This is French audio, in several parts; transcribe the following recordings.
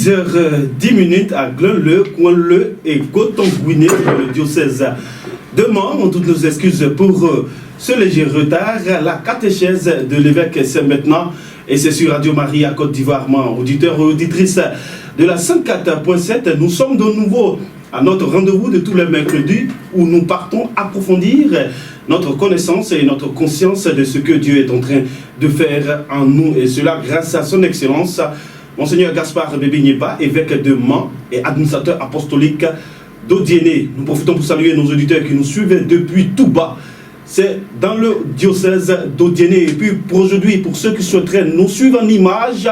6h10 à Glen-le, Coin-le et Coton-Gouinet dans le diocèse de Mans. On toutes nos excuses pour ce léger retard. La catéchèse de l'évêque, c'est maintenant. Et c'est sur Radio Marie à Côte d'Ivoire, auditeurs et auditrices de la 104.7. Nous sommes de nouveau à notre rendez-vous de tous les mercredis où nous partons approfondir notre connaissance et notre conscience de ce que Dieu est en train de faire en nous. Et cela grâce à son excellence, Monseigneur Gaspard Bébé-Niépa, évêque de Mans et administrateur apostolique d'Odiéné. Nous profitons pour saluer nos auditeurs qui nous suivent depuis tout bas. C'est dans le diocèse d'Odiéné. Et puis pour aujourd'hui, pour ceux qui souhaiteraient nous suivre en image,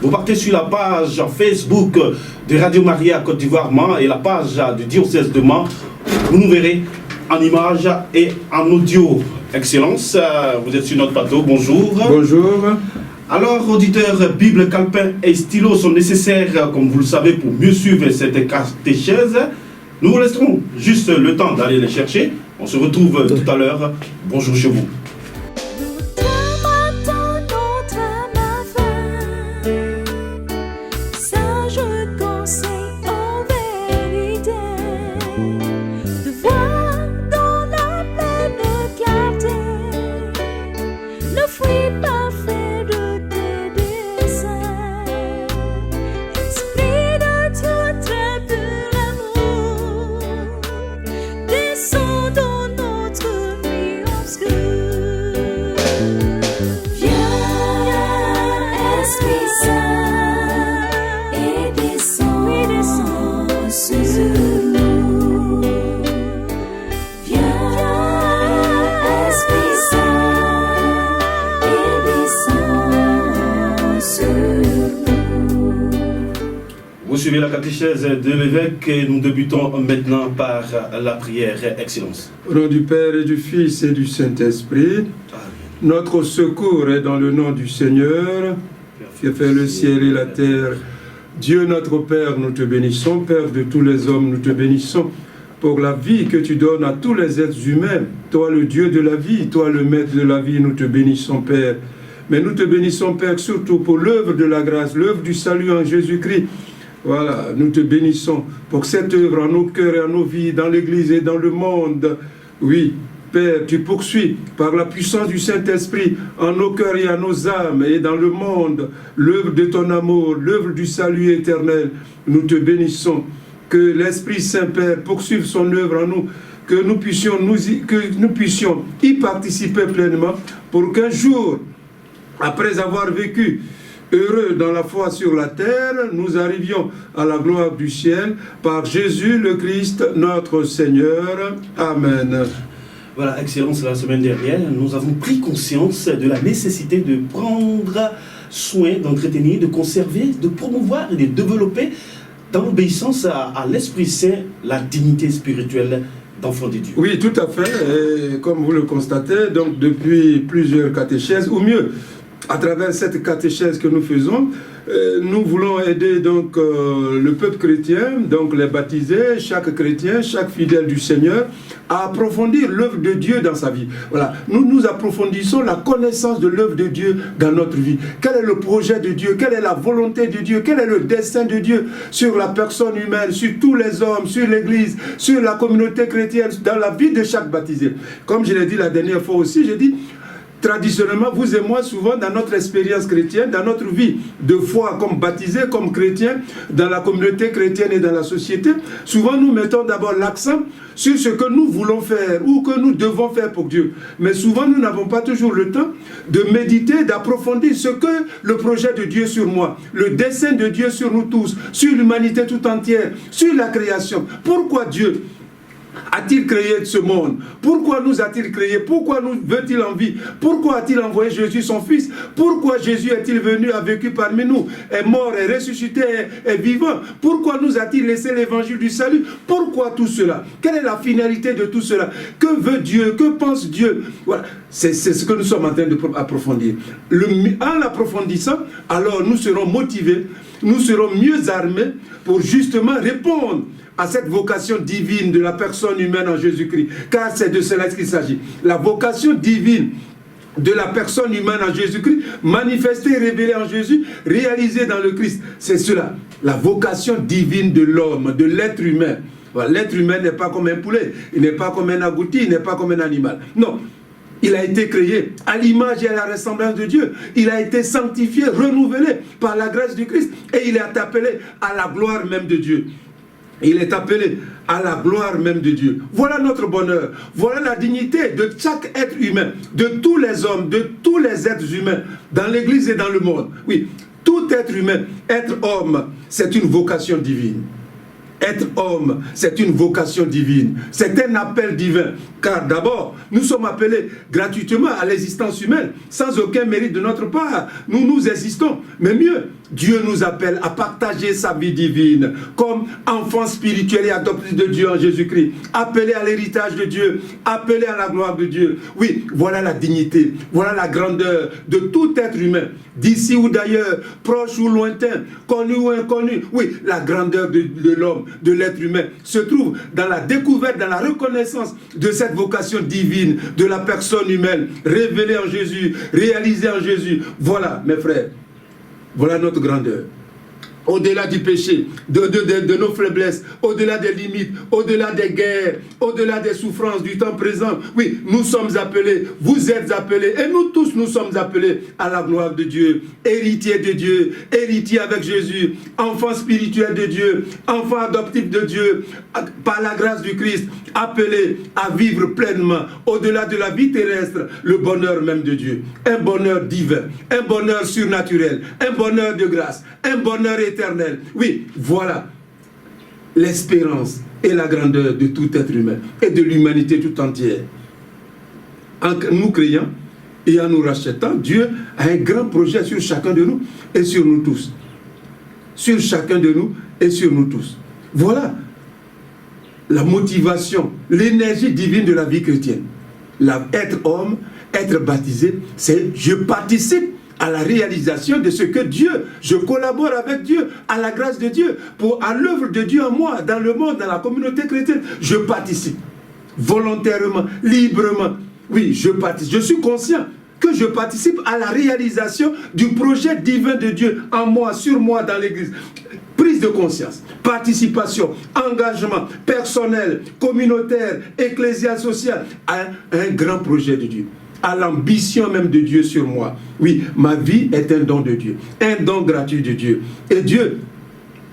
vous partez sur la page Facebook de Radio Marie à Côte d'Ivoire Mans et la page du diocèse de Mans. Vous nous verrez en image et en audio. Excellence, vous êtes sur notre plateau. Bonjour. Bonjour. Alors, auditeurs, Bible, calepin et stylo sont nécessaires, comme vous le savez, pour mieux suivre cette catéchèse. Nous vous laisserons juste le temps d'aller les chercher. On se retrouve tout à l'heure. Bonjour chez vous. Suivez la catéchèse de l'évêque et nous débutons maintenant par la prière. Excellence. Au nom du Père et du Fils et du Saint-Esprit, notre secours est dans le nom du Seigneur, qui a fait le ciel et la terre. Dieu notre Père, nous te bénissons. Père de tous les hommes, nous te bénissons pour la vie que tu donnes à tous les êtres humains. Toi, le Dieu de la vie, toi, le Maître de la vie, nous te bénissons, Père. Mais nous te bénissons, Père, surtout pour l'œuvre de la grâce, l'œuvre du salut en Jésus-Christ. Voilà, nous te bénissons pour cette œuvre en nos cœurs et en nos vies, dans l'Église et dans le monde. Oui, Père, tu poursuis par la puissance du Saint-Esprit en nos cœurs et en nos âmes et dans le monde l'œuvre de ton amour, l'œuvre du salut éternel. Nous te bénissons. Que l'Esprit Saint, Père, poursuive son œuvre en nous, que nous puissions y participer pleinement pour qu'un jour, après avoir vécu heureux dans la foi sur la terre, nous arrivions à la gloire du ciel par Jésus le Christ, notre Seigneur. Amen. Voilà, Excellence, la semaine dernière, nous avons pris conscience de la nécessité de prendre soin, d'entretenir, de conserver, de promouvoir et de développer dans l'obéissance à l'Esprit Saint la dignité spirituelle d'enfant de Dieu. Oui, tout à fait. Et comme vous le constatez, donc depuis plusieurs catéchèses, ou mieux, à travers cette catéchèse que nous faisons, nous voulons aider donc le peuple chrétien, donc les baptisés, chaque chrétien, chaque fidèle du Seigneur, à approfondir l'œuvre de Dieu dans sa vie. Voilà, nous approfondissons la connaissance de l'œuvre de Dieu dans notre vie. Quel est le projet de Dieu? Quelle est la volonté de Dieu? Quel est le dessein de Dieu sur la personne humaine, sur tous les hommes, sur l'Église, sur la communauté chrétienne, dans la vie de chaque baptisé? Comme je l'ai dit la dernière fois aussi, j'ai dit, traditionnellement, vous et moi, souvent, dans notre expérience chrétienne, dans notre vie de foi comme baptisés, comme chrétiens, dans la communauté chrétienne et dans la société, souvent nous mettons d'abord l'accent sur ce que nous voulons faire ou que nous devons faire pour Dieu. Mais souvent, nous n'avons pas toujours le temps de méditer, d'approfondir ce que le projet de Dieu sur moi, le dessein de Dieu sur nous tous, sur l'humanité tout entière, sur la création. Pourquoi Dieu a-t-il créé ce monde? Pourquoi nous a-t-il créé? Pourquoi nous veut-il en vie? Pourquoi a-t-il envoyé Jésus son Fils? Pourquoi Jésus est-il venu, a vécu parmi nous, est mort, est ressuscité, est vivant? Pourquoi nous a-t-il laissé l'évangile du salut? Pourquoi tout cela? Quelle est la finalité de tout cela? Que veut Dieu? Que pense Dieu? Voilà, c'est ce que nous sommes en train d'approfondir. En l'approfondissant, alors nous serons motivés, nous serons mieux armés pour justement répondre à cette vocation divine de la personne humaine en Jésus-Christ. Car c'est de cela qu'il s'agit. La vocation divine de la personne humaine en Jésus-Christ, manifestée et révélée en Jésus, réalisée dans le Christ. C'est cela. la vocation divine de l'homme, de l'être humain. Voilà, l'être humain n'est pas comme un poulet, il n'est pas comme un agouti, il n'est pas comme un animal. Non, il a été créé à l'image et à la ressemblance de Dieu. Il a été sanctifié, renouvelé par la grâce du Christ. Et il est appelé à la gloire même de Dieu. Il est appelé à la gloire même de Dieu. Voilà notre bonheur. Voilà la dignité de chaque être humain, de tous les hommes, de tous les êtres humains, dans l'Église et dans le monde. Oui, tout être humain, être homme, c'est une vocation divine. Être homme, c'est une vocation divine. C'est un appel divin. Car d'abord, nous sommes appelés gratuitement à l'existence humaine, sans aucun mérite de notre part. Nous existons. Mais mieux, Dieu nous appelle à partager sa vie divine comme enfants spirituels et adoptés de Dieu en Jésus-Christ. Appelés à l'héritage de Dieu, appelés à la gloire de Dieu. Oui, voilà la dignité, voilà la grandeur de tout être humain, d'ici ou d'ailleurs, proche ou lointain, connu ou inconnu. Oui, la grandeur de l'homme, de l'être humain, se trouve dans la découverte, dans la reconnaissance de cette vocation divine, de la personne humaine, révélée en Jésus, réalisée en Jésus. Voilà, mes frères, voilà notre grandeur. Au-delà du péché, de nos faiblesses, au-delà des limites, au-delà des guerres, au-delà des souffrances du temps présent. Oui, nous sommes appelés, vous êtes appelés, et nous tous nous sommes appelés à la gloire de Dieu, héritiers de Dieu, héritiers avec Jésus, enfants spirituels de Dieu, enfants adoptifs de Dieu, par la grâce du Christ, appelés à vivre pleinement, au-delà de la vie terrestre, le bonheur même de Dieu. Un bonheur divin, un bonheur surnaturel, un bonheur de grâce, un bonheur éternel. Oui, voilà l'espérance et la grandeur de tout être humain et de l'humanité tout entière. En nous créant et en nous rachetant, Dieu a un grand projet sur chacun de nous et sur nous tous. Sur chacun de nous et sur nous tous. Voilà la motivation, l'énergie divine de la vie chrétienne. Être homme, être baptisé, c'est je participe à la réalisation de ce que Dieu, je collabore avec Dieu, à la grâce de Dieu, à l'œuvre de Dieu en moi, dans le monde, dans la communauté chrétienne. Je participe volontairement, librement. Oui, je participe. Je suis conscient que je participe à la réalisation du projet divin de Dieu en moi, sur moi, dans l'Église. Prise de conscience, participation, engagement personnel, communautaire, ecclésial, social, à un grand projet de Dieu, à l'ambition même de Dieu sur moi. Oui, ma vie est un don de Dieu, un don gratuit de Dieu. Et Dieu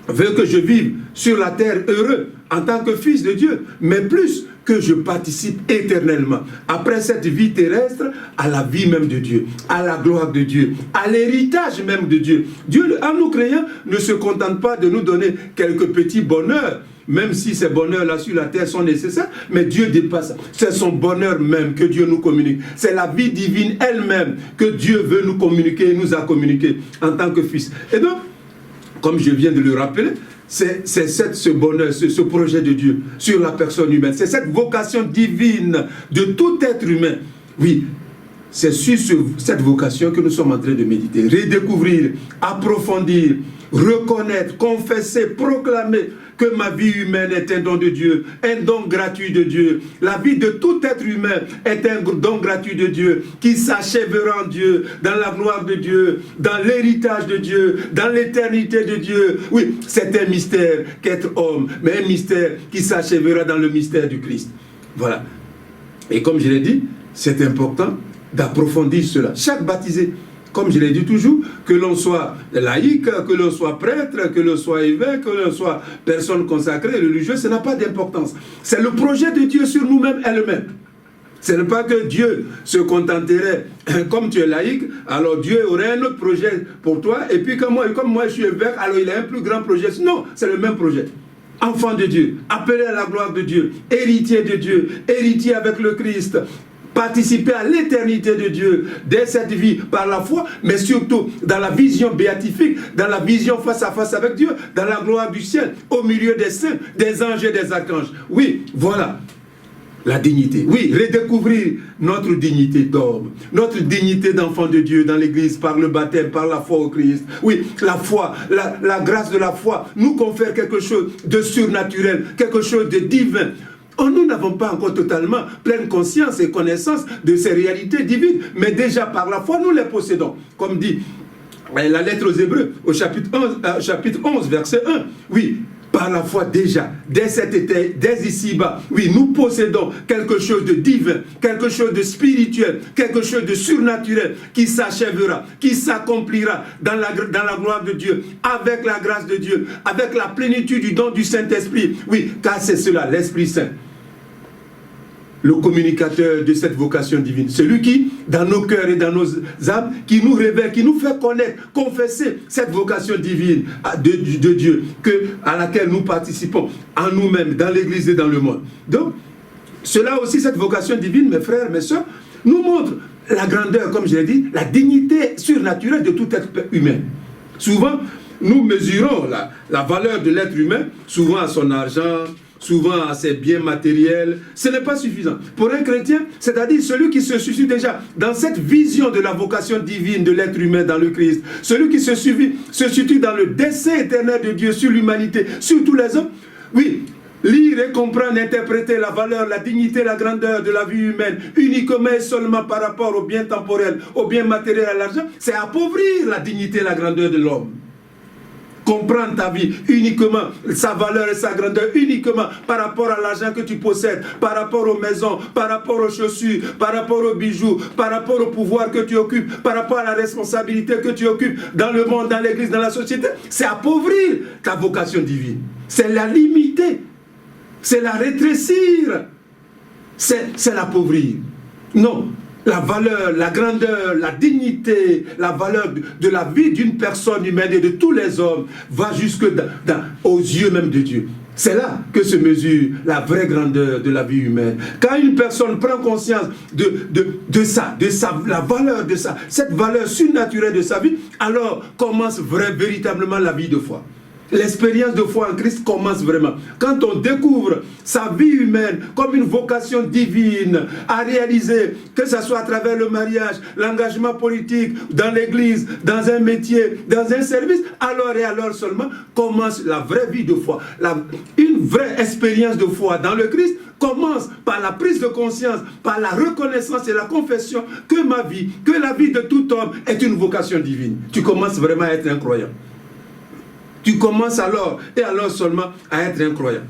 veut que je vive sur la terre heureux en tant que fils de Dieu, mais plus que je participe éternellement, après cette vie terrestre, à la vie même de Dieu, à la gloire de Dieu, à l'héritage même de Dieu. Dieu, en nous créant, ne se contente pas de nous donner quelques petits bonheurs, même si ces bonheurs-là sur la terre sont nécessaires, mais Dieu dépasse ça. C'est son bonheur même que Dieu nous communique. C'est la vie divine elle-même que Dieu veut nous communiquer et nous a communiqué en tant que fils. Et donc, comme je viens de le rappeler, c'est ce bonheur, ce projet de Dieu sur la personne humaine. C'est cette vocation divine de tout être humain. Oui, c'est sur cette vocation que nous sommes en train de méditer. Redécouvrir, approfondir, reconnaître, confesser, proclamer que ma vie humaine est un don de Dieu, un don gratuit de Dieu. La vie de tout être humain est un don gratuit de Dieu qui s'achèvera en Dieu, dans la gloire de Dieu, dans l'héritage de Dieu, dans l'éternité de Dieu. Oui, c'est un mystère qu'être homme, mais un mystère qui s'achèvera dans le mystère du Christ. Voilà. Et comme je l'ai dit, c'est important d'approfondir cela. Chaque baptisé, comme je l'ai dit toujours, que l'on soit laïque, que l'on soit prêtre, que l'on soit évêque, que l'on soit personne consacrée, religieuse, ça n'a pas d'importance. C'est le projet de Dieu sur nous-mêmes elle-même. Ce n'est pas que Dieu se contenterait, comme tu es laïque, alors Dieu aurait un autre projet pour toi, et puis comme moi je suis évêque, alors il a un plus grand projet. Non, c'est le même projet. Enfant de Dieu, appelé à la gloire de Dieu, héritier de Dieu, héritier avec le Christ, participer à l'éternité de Dieu dès cette vie par la foi, mais surtout dans la vision béatifique, dans la vision face à face avec Dieu, dans la gloire du ciel, au milieu des saints, des anges et des archanges. Oui, voilà la dignité. Oui, redécouvrir notre dignité d'homme, notre dignité d'enfant de Dieu dans l'Église par le baptême, par la foi au Christ. Oui, la foi, la grâce de la foi nous confère quelque chose de surnaturel, quelque chose de divin. Nous n'avons pas encore totalement pleine conscience et connaissance de ces réalités divines, mais déjà par la foi, nous les possédons. Comme dit la lettre aux Hébreux, au chapitre 11, verset 1. Oui, par la foi déjà, dès ici-bas, oui, nous possédons quelque chose de divin, quelque chose de spirituel, quelque chose de surnaturel qui s'achèvera, qui s'accomplira dans la gloire de Dieu, avec la grâce de Dieu, avec la plénitude du don du Saint-Esprit. Oui, car c'est cela, l'Esprit Saint, le communicateur de cette vocation divine. Celui qui, dans nos cœurs et dans nos âmes, qui nous révèle, qui nous fait connaître, confesser cette vocation divine de Dieu, à laquelle nous participons en nous-mêmes, dans l'Église et dans le monde. Donc, cela aussi, cette vocation divine, mes frères, mes soeurs, nous montre la grandeur, comme je l'ai dit, la dignité surnaturelle de tout être humain. Souvent, nous mesurons la valeur de l'être humain, souvent à son argent, souvent à ses biens matériels. Ce n'est pas suffisant. Pour un chrétien, c'est-à-dire celui qui se situe déjà dans cette vision de la vocation divine de l'être humain dans le Christ, celui qui se situe dans le dessein éternel de Dieu sur l'humanité, sur tous les hommes, oui, lire et comprendre, interpréter la valeur, la dignité, la grandeur de la vie humaine, uniquement et seulement par rapport aux biens temporels, aux biens matériels, à l'argent, c'est appauvrir la dignité et la grandeur de l'homme. Comprendre ta vie uniquement, sa valeur et sa grandeur uniquement par rapport à l'argent que tu possèdes, par rapport aux maisons, par rapport aux chaussures, par rapport aux bijoux, par rapport au pouvoir que tu occupes, par rapport à la responsabilité que tu occupes dans le monde, dans l'église, dans la société, c'est appauvrir ta vocation divine. C'est la limiter, c'est la rétrécir, c'est l'appauvrir. Non. La valeur, la grandeur, la dignité, la valeur de la vie d'une personne humaine et de tous les hommes va jusque aux yeux même de Dieu. C'est là que se mesure la vraie grandeur de la vie humaine. Quand une personne prend conscience la valeur de ça, cette valeur surnaturelle de sa vie, alors commence véritablement la vie de foi. L'expérience de foi en Christ commence vraiment. Quand on découvre sa vie humaine comme une vocation divine à réaliser, que ce soit à travers le mariage, l'engagement politique, dans l'église, dans un métier, dans un service, alors et alors seulement commence la vraie vie de foi. Une vraie expérience de foi dans le Christ commence par la prise de conscience, par la reconnaissance et la confession que ma vie, que la vie de tout homme est une vocation divine. Tu commences vraiment à être un croyant. Tu commences alors, et alors seulement, à être un croyant.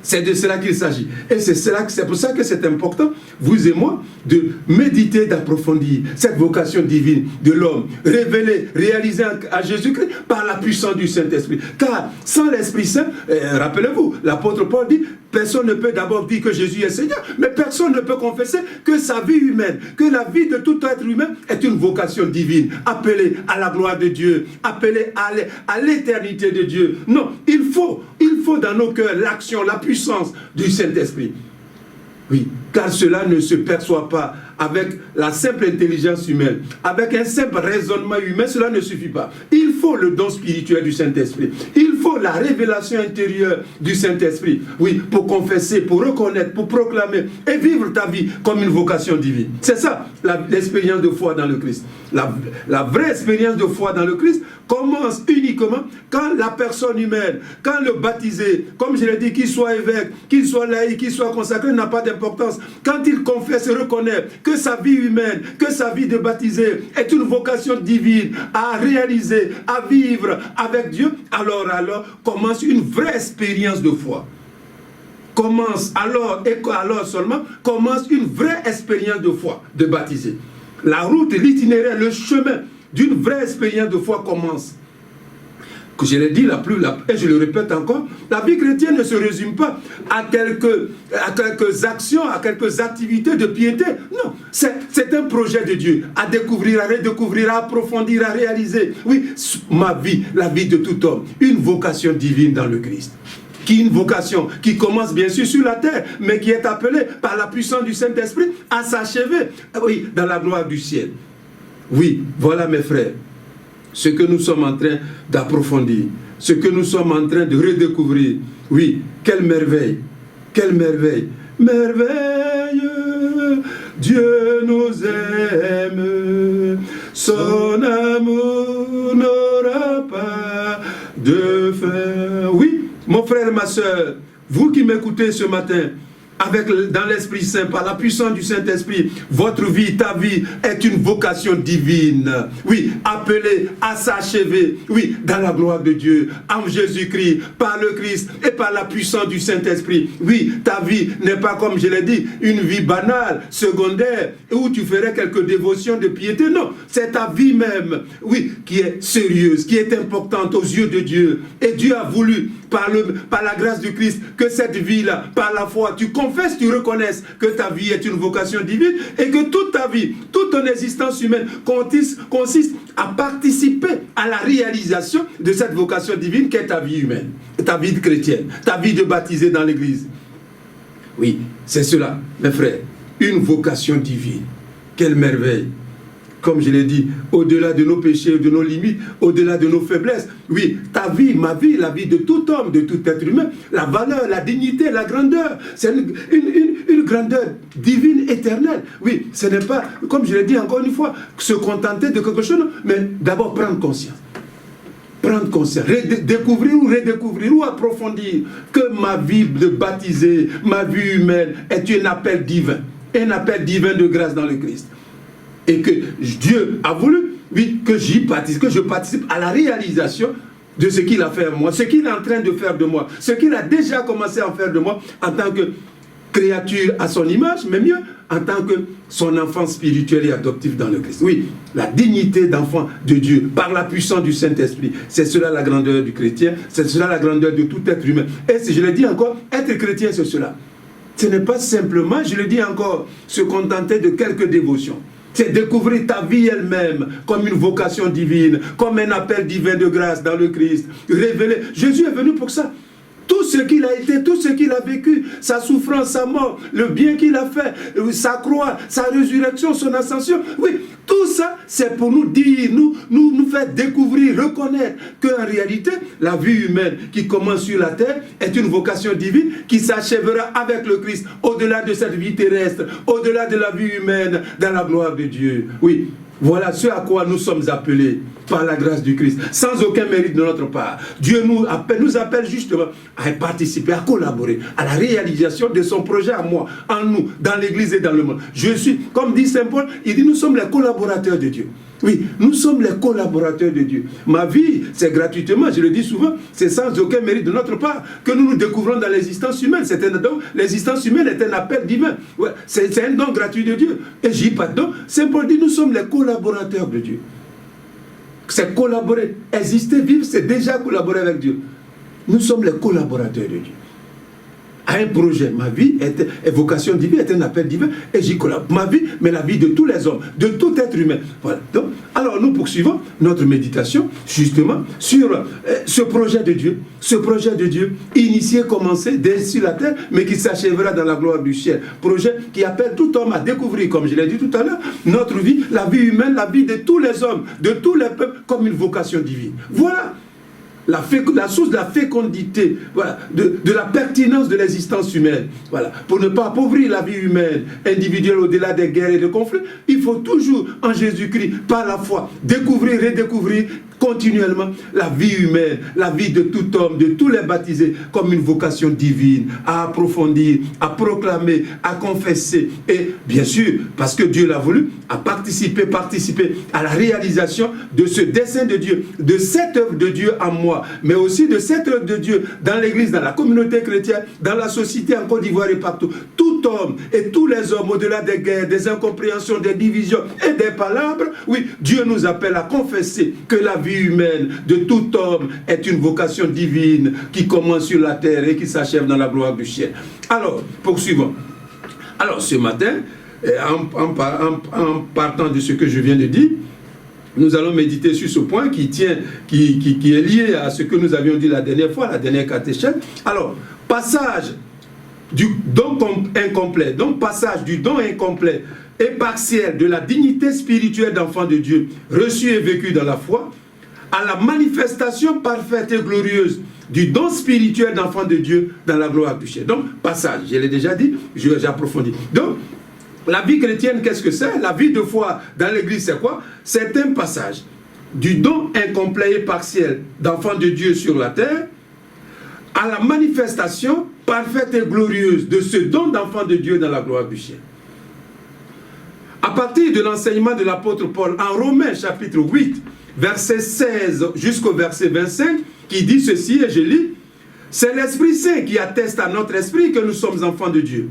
C'est de cela qu'il s'agit. Et c'est pour ça que c'est important, vous et moi, de méditer, d'approfondir cette vocation divine de l'homme, révélée, réalisée à Jésus-Christ par la puissance du Saint-Esprit. Car sans l'Esprit Saint, rappelez-vous, l'apôtre Paul dit, personne ne peut d'abord dire que Jésus est Seigneur, mais personne ne peut confesser que sa vie humaine, que la vie de tout être humain est une vocation divine, appelée à la gloire de Dieu, appelée à l'éternité de Dieu. Non, il faut dans nos cœurs l'action, la puissance du Saint-Esprit. Oui, car cela ne se perçoit pas avec la simple intelligence humaine, avec un simple raisonnement humain, cela ne suffit pas. Il faut le don spirituel du Saint-Esprit. Il faut la révélation intérieure du Saint-Esprit. Oui, pour confesser, pour reconnaître, pour proclamer et vivre ta vie comme une vocation divine. C'est ça, l'expérience de foi dans le Christ. La vraie expérience de foi dans le Christ commence uniquement quand la personne humaine, quand le baptisé, comme je l'ai dit, qu'il soit évêque, qu'il soit laïc, qu'il soit consacré, n'a pas d'importance. Quand il confesse et reconnaît que sa vie humaine, que sa vie de baptisé est une vocation divine à réaliser, à vivre avec Dieu, alors commence une vraie expérience de foi. Alors seulement commence une vraie expérience de foi de baptisé. La route, l'itinéraire, le chemin d'une vraie expérience de foi commence. Que je l'ai dit et je le répète encore, la vie chrétienne ne se résume pas à quelques actions, à quelques activités de piété. Non, c'est un projet de Dieu à découvrir, à redécouvrir, à approfondir, à réaliser. Oui, ma vie, la vie de tout homme, une vocation divine dans le Christ. Une vocation qui commence bien sûr sur la terre, mais qui est appelée par la puissance du Saint-Esprit à s'achever, oui, dans la gloire du ciel. Oui, voilà mes frères, ce que nous sommes en train d'approfondir, ce que nous sommes en train de redécouvrir. Oui, quelle merveille, quelle merveille. Merveilleux, Dieu nous aime, son amour n'aura pas de fin. Oui, mon frère et ma soeur, vous qui m'écoutez ce matin, dans l'Esprit Saint, par la puissance du Saint-Esprit, votre vie, ta vie est une vocation divine. Oui, appelée à s'achever, oui, dans la gloire de Dieu, en Jésus-Christ, par le Christ et par la puissance du Saint-Esprit. Oui, ta vie n'est pas, comme je l'ai dit, une vie banale, secondaire, où tu ferais quelques dévotions de piété. Non, c'est ta vie même, oui, qui est sérieuse, qui est importante aux yeux de Dieu. Et Dieu a voulu, par la grâce du Christ, que cette vie-là, par la foi, tu confesses, tu reconnaisses que ta vie est une vocation divine et que toute ta vie, toute ton existence humaine consiste à participer à la réalisation de cette vocation divine qu'est ta vie humaine, ta vie de chrétienne, ta vie de baptisé dans l'Église. Oui, c'est cela, mes frères, une vocation divine. Quelle merveille! Comme je l'ai dit, au-delà de nos péchés, de nos limites, au-delà de nos faiblesses. Oui, ta vie, ma vie, la vie de tout homme, de tout être humain, la valeur, la dignité, la grandeur, c'est une grandeur divine, éternelle. Oui, ce n'est pas, comme je l'ai dit encore une fois, se contenter de quelque chose, mais d'abord prendre conscience. Prendre conscience, découvrir ou redécouvrir ou approfondir que ma vie de baptisé, ma vie humaine est un appel divin de grâce dans le Christ. Et que Dieu a voulu, oui, que j'y participe, que je participe à la réalisation de ce qu'il a fait en moi, ce qu'il est en train de faire de moi, ce qu'il a déjà commencé à faire de moi en tant que créature à son image, mais mieux, en tant que son enfant spirituel et adoptif dans le Christ. Oui, la dignité d'enfant de Dieu, par la puissance du Saint-Esprit. C'est cela la grandeur du chrétien, c'est cela la grandeur de tout être humain. Et si je le dis encore, être chrétien, c'est cela. Ce n'est pas simplement, je le dis encore, se contenter de quelques dévotions. C'est découvrir ta vie elle-même comme une vocation divine, comme un appel divin de grâce dans le Christ. Révéler. Jésus est venu pour ça. Tout ce qu'il a été, tout ce qu'il a vécu, sa souffrance, sa mort, le bien qu'il a fait, sa croix, sa résurrection, son ascension. Oui, tout ça, c'est pour nous dire, nous faire découvrir, reconnaître qu'en réalité, la vie humaine qui commence sur la terre est une vocation divine qui s'achèvera avec le Christ, au-delà de cette vie terrestre, au-delà de la vie humaine, dans la gloire de Dieu. Oui. Voilà ce à quoi nous sommes appelés par la grâce du Christ, sans aucun mérite de notre part. Dieu nous appelle justement à participer, à collaborer à la réalisation de son projet à moi, en nous, dans l'Église et dans le monde. Je suis, comme dit Saint Paul, il dit nous sommes les collaborateurs de Dieu. Oui, nous sommes les collaborateurs de Dieu. Ma vie, c'est gratuitement, je le dis souvent, c'est sans aucun mérite de notre part que nous nous découvrons dans l'existence humaine. C'est un don, l'existence humaine est un appel divin. Ouais, c'est un don gratuit de Dieu. Et j'y pas de don. Saint Paul dit, nous sommes les collaborateurs de Dieu. C'est collaborer. Exister, vivre, c'est déjà collaborer avec Dieu. Nous sommes les collaborateurs de Dieu. À un projet, ma vie est vocation divine, est un appel divin, et j'y collabore. Ma vie, mais la vie de tous les hommes, de tout être humain. Voilà. Donc, alors nous poursuivons notre méditation, justement, sur ce projet de Dieu, initié, commencé dès sur la terre, mais qui s'achèvera dans la gloire du ciel. Projet qui appelle tout homme à découvrir, comme je l'ai dit tout à l'heure, notre vie, la vie humaine, la vie de tous les hommes, de tous les peuples, comme une vocation divine. Voilà. La source de la fécondité, voilà, de la pertinence de l'existence humaine. Voilà. Pour ne pas appauvrir la vie humaine, individuelle au-delà des guerres et des conflits, il faut toujours, en Jésus-Christ, par la foi, découvrir, redécouvrir continuellement la vie humaine, la vie de tout homme, de tous les baptisés, comme une vocation divine, à approfondir, à proclamer, à confesser. Et bien sûr, parce que Dieu l'a voulu, à participer à la réalisation de ce dessein de Dieu, de cette œuvre de Dieu en moi, mais aussi de cette œuvre de Dieu dans l'Église, dans la communauté chrétienne, dans la société en Côte d'Ivoire et partout. Tout homme et tous les hommes, au-delà des guerres, des incompréhensions, des divisions et des palabres, oui, Dieu nous appelle à confesser que la vie humaine de tout homme est une vocation divine qui commence sur la terre et qui s'achève dans la gloire du ciel. Alors, poursuivons. Alors, ce matin, en partant de ce que je viens de dire, nous allons méditer sur ce point qui est lié à ce que nous avions dit la dernière fois, la dernière catéchèse. Alors, passage du don incomplet, donc passage du don incomplet et partiel de la dignité spirituelle d'enfant de Dieu, reçu et vécu dans la foi, à la manifestation parfaite et glorieuse du don spirituel d'enfant de Dieu dans la gloire du ciel. Donc, passage, je l'ai déjà dit, j'approfondis. Donc, la vie chrétienne, qu'est-ce que c'est? La vie de foi dans l'Église, c'est quoi? C'est un passage du don incomplet et partiel d'enfant de Dieu sur la terre à la manifestation parfaite et glorieuse de ce don d'enfant de Dieu dans la gloire du ciel. À partir de l'enseignement de l'apôtre Paul en Romains chapitre 8, verset 16 jusqu'au verset 25, qui dit ceci, et je lis, « C'est l'Esprit Saint qui atteste à notre esprit que nous sommes enfants de Dieu.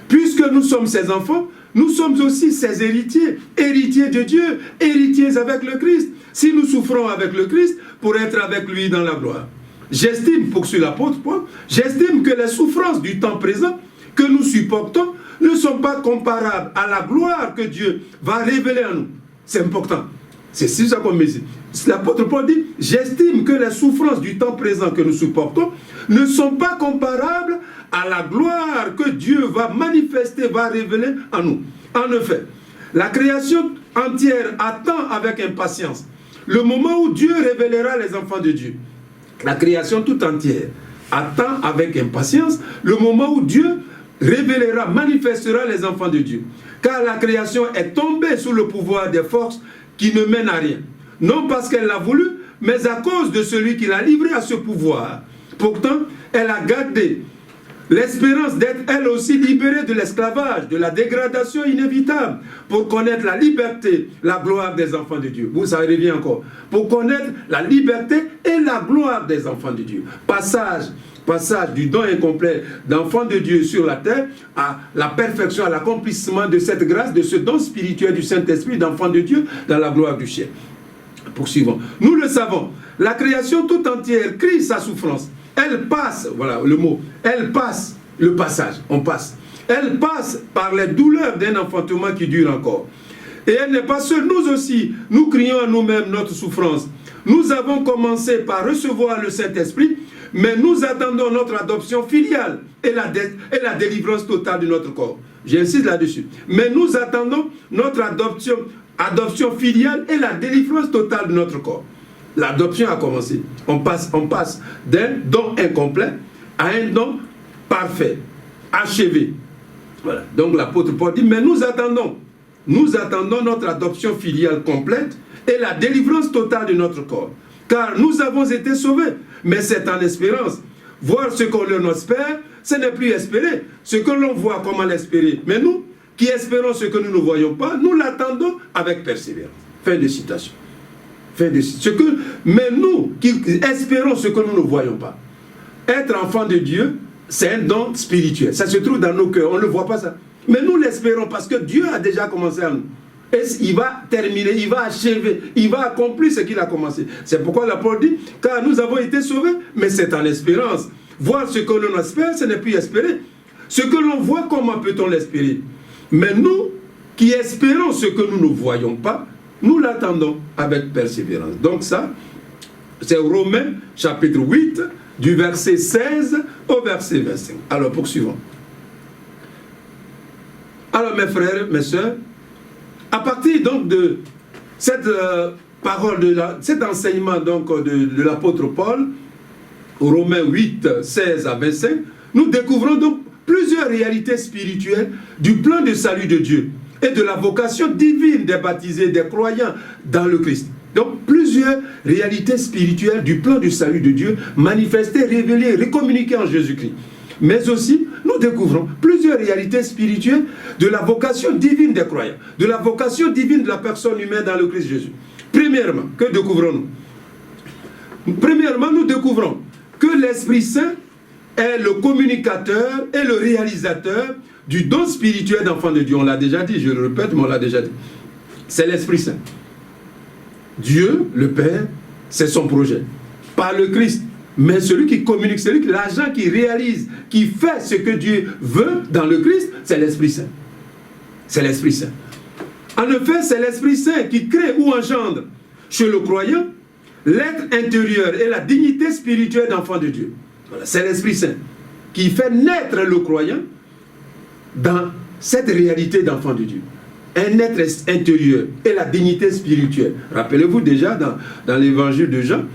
Puisque nous sommes ses enfants, nous sommes aussi ses héritiers, héritiers de Dieu, héritiers avec le Christ, si nous souffrons avec le Christ pour être avec lui dans la gloire. J'estime, poursuit l'apôtre Paul, j'estime que les souffrances du temps présent que nous supportons ne sont pas comparables à la gloire que Dieu va révéler à nous. » C'est important. C'est ça qu'on me dit. L'apôtre Paul dit, j'estime que les souffrances du temps présent que nous supportons ne sont pas comparables à la gloire que Dieu va manifester, va révéler en nous. En effet, la création entière attend avec impatience le moment où Dieu révélera les enfants de Dieu. La création tout entière attend avec impatience le moment où Dieu révélera, manifestera les enfants de Dieu. Car la création est tombée sous le pouvoir des forces qui ne mènent à rien. Non parce qu'elle l'a voulu, mais à cause de celui qui l'a livrée à ce pouvoir. Pourtant, elle a gardé l'espérance d'être elle aussi libérée de l'esclavage, de la dégradation inévitable, pour connaître la liberté, la gloire des enfants de Dieu. Vous, ça revient encore. Pour connaître la liberté et la gloire des enfants de Dieu. Passage du don incomplet d'enfants de Dieu sur la terre à la perfection, à l'accomplissement de cette grâce, de ce don spirituel du Saint-Esprit d'enfants de Dieu dans la gloire du ciel. Poursuivons. Nous le savons, la création tout entière crie sa souffrance. Elle passe, voilà le mot, elle passe, le passage, on passe. Elle passe par les douleurs d'un enfantement qui dure encore. Et elle n'est pas seule, nous aussi, nous crions à nous-mêmes notre souffrance. Nous avons commencé par recevoir le Saint-Esprit, mais nous attendons notre adoption filiale et la délivrance totale de notre corps. J'insiste là-dessus. Mais nous attendons notre adoption filiale et la délivrance totale de notre corps. L'adoption a commencé. On passe d'un don incomplet à un don parfait, achevé. Voilà. Donc l'apôtre Paul dit, mais nous attendons notre adoption filiale complète et la délivrance totale de notre corps. Car nous avons été sauvés, mais c'est en espérance. Voir ce qu'on l'on espère, ce n'est plus espérer. Ce que l'on voit, comment l'espérer. Mais nous, qui espérons ce que nous ne voyons pas, nous l'attendons avec persévérance. Fin de citation. Mais nous, qui espérons ce que nous ne voyons pas, être enfant de Dieu, c'est un don spirituel. Ça se trouve dans nos cœurs, on ne voit pas ça. Mais nous l'espérons parce que Dieu a déjà commencé à nous. Et il va terminer, il va achever, il va accomplir ce qu'il a commencé. C'est pourquoi l'apôtre dit, car nous avons été sauvés, mais c'est en espérance. Voir ce que l'on espère, ce n'est plus espérer. Ce que l'on voit, comment peut-on l'espérer? Mais nous, qui espérons ce que nous ne voyons pas, nous l'attendons avec persévérance. Donc ça, c'est Romains chapitre 8, du verset 16 au verset 25. Alors poursuivons. Alors mes frères, mes sœurs, à partir donc de cette parole, cet enseignement donc de l'apôtre Paul, Romains 8, 16 à 25, nous découvrons donc plusieurs réalités spirituelles du plan de salut de Dieu et de la vocation divine des baptisés, des croyants dans le Christ. Donc plusieurs réalités spirituelles du plan du salut de Dieu manifestées, révélées, recommuniquées en Jésus-Christ. Mais aussi, nous découvrons plusieurs réalités spirituelles de la vocation divine des croyants, de la vocation divine de la personne humaine dans le Christ Jésus. Premièrement, que découvrons-nous? Premièrement, nous découvrons que l'Esprit Saint est le communicateur et le réalisateur du don spirituel d'enfant de Dieu. On l'a déjà dit, je le répète, mais on l'a déjà dit. C'est l'Esprit Saint. Dieu, le Père, c'est son projet. Par le Christ. Mais celui qui communique, l'agent qui réalise, qui fait ce que Dieu veut dans le Christ, c'est l'Esprit Saint. C'est l'Esprit Saint. En effet, c'est l'Esprit Saint qui crée ou engendre chez le croyant l'être intérieur et la dignité spirituelle d'enfant de Dieu. Voilà, c'est l'Esprit Saint qui fait naître le croyant dans cette réalité d'enfant de Dieu. Un être intérieur et la dignité spirituelle. Rappelez-vous déjà dans l'évangile de Jean,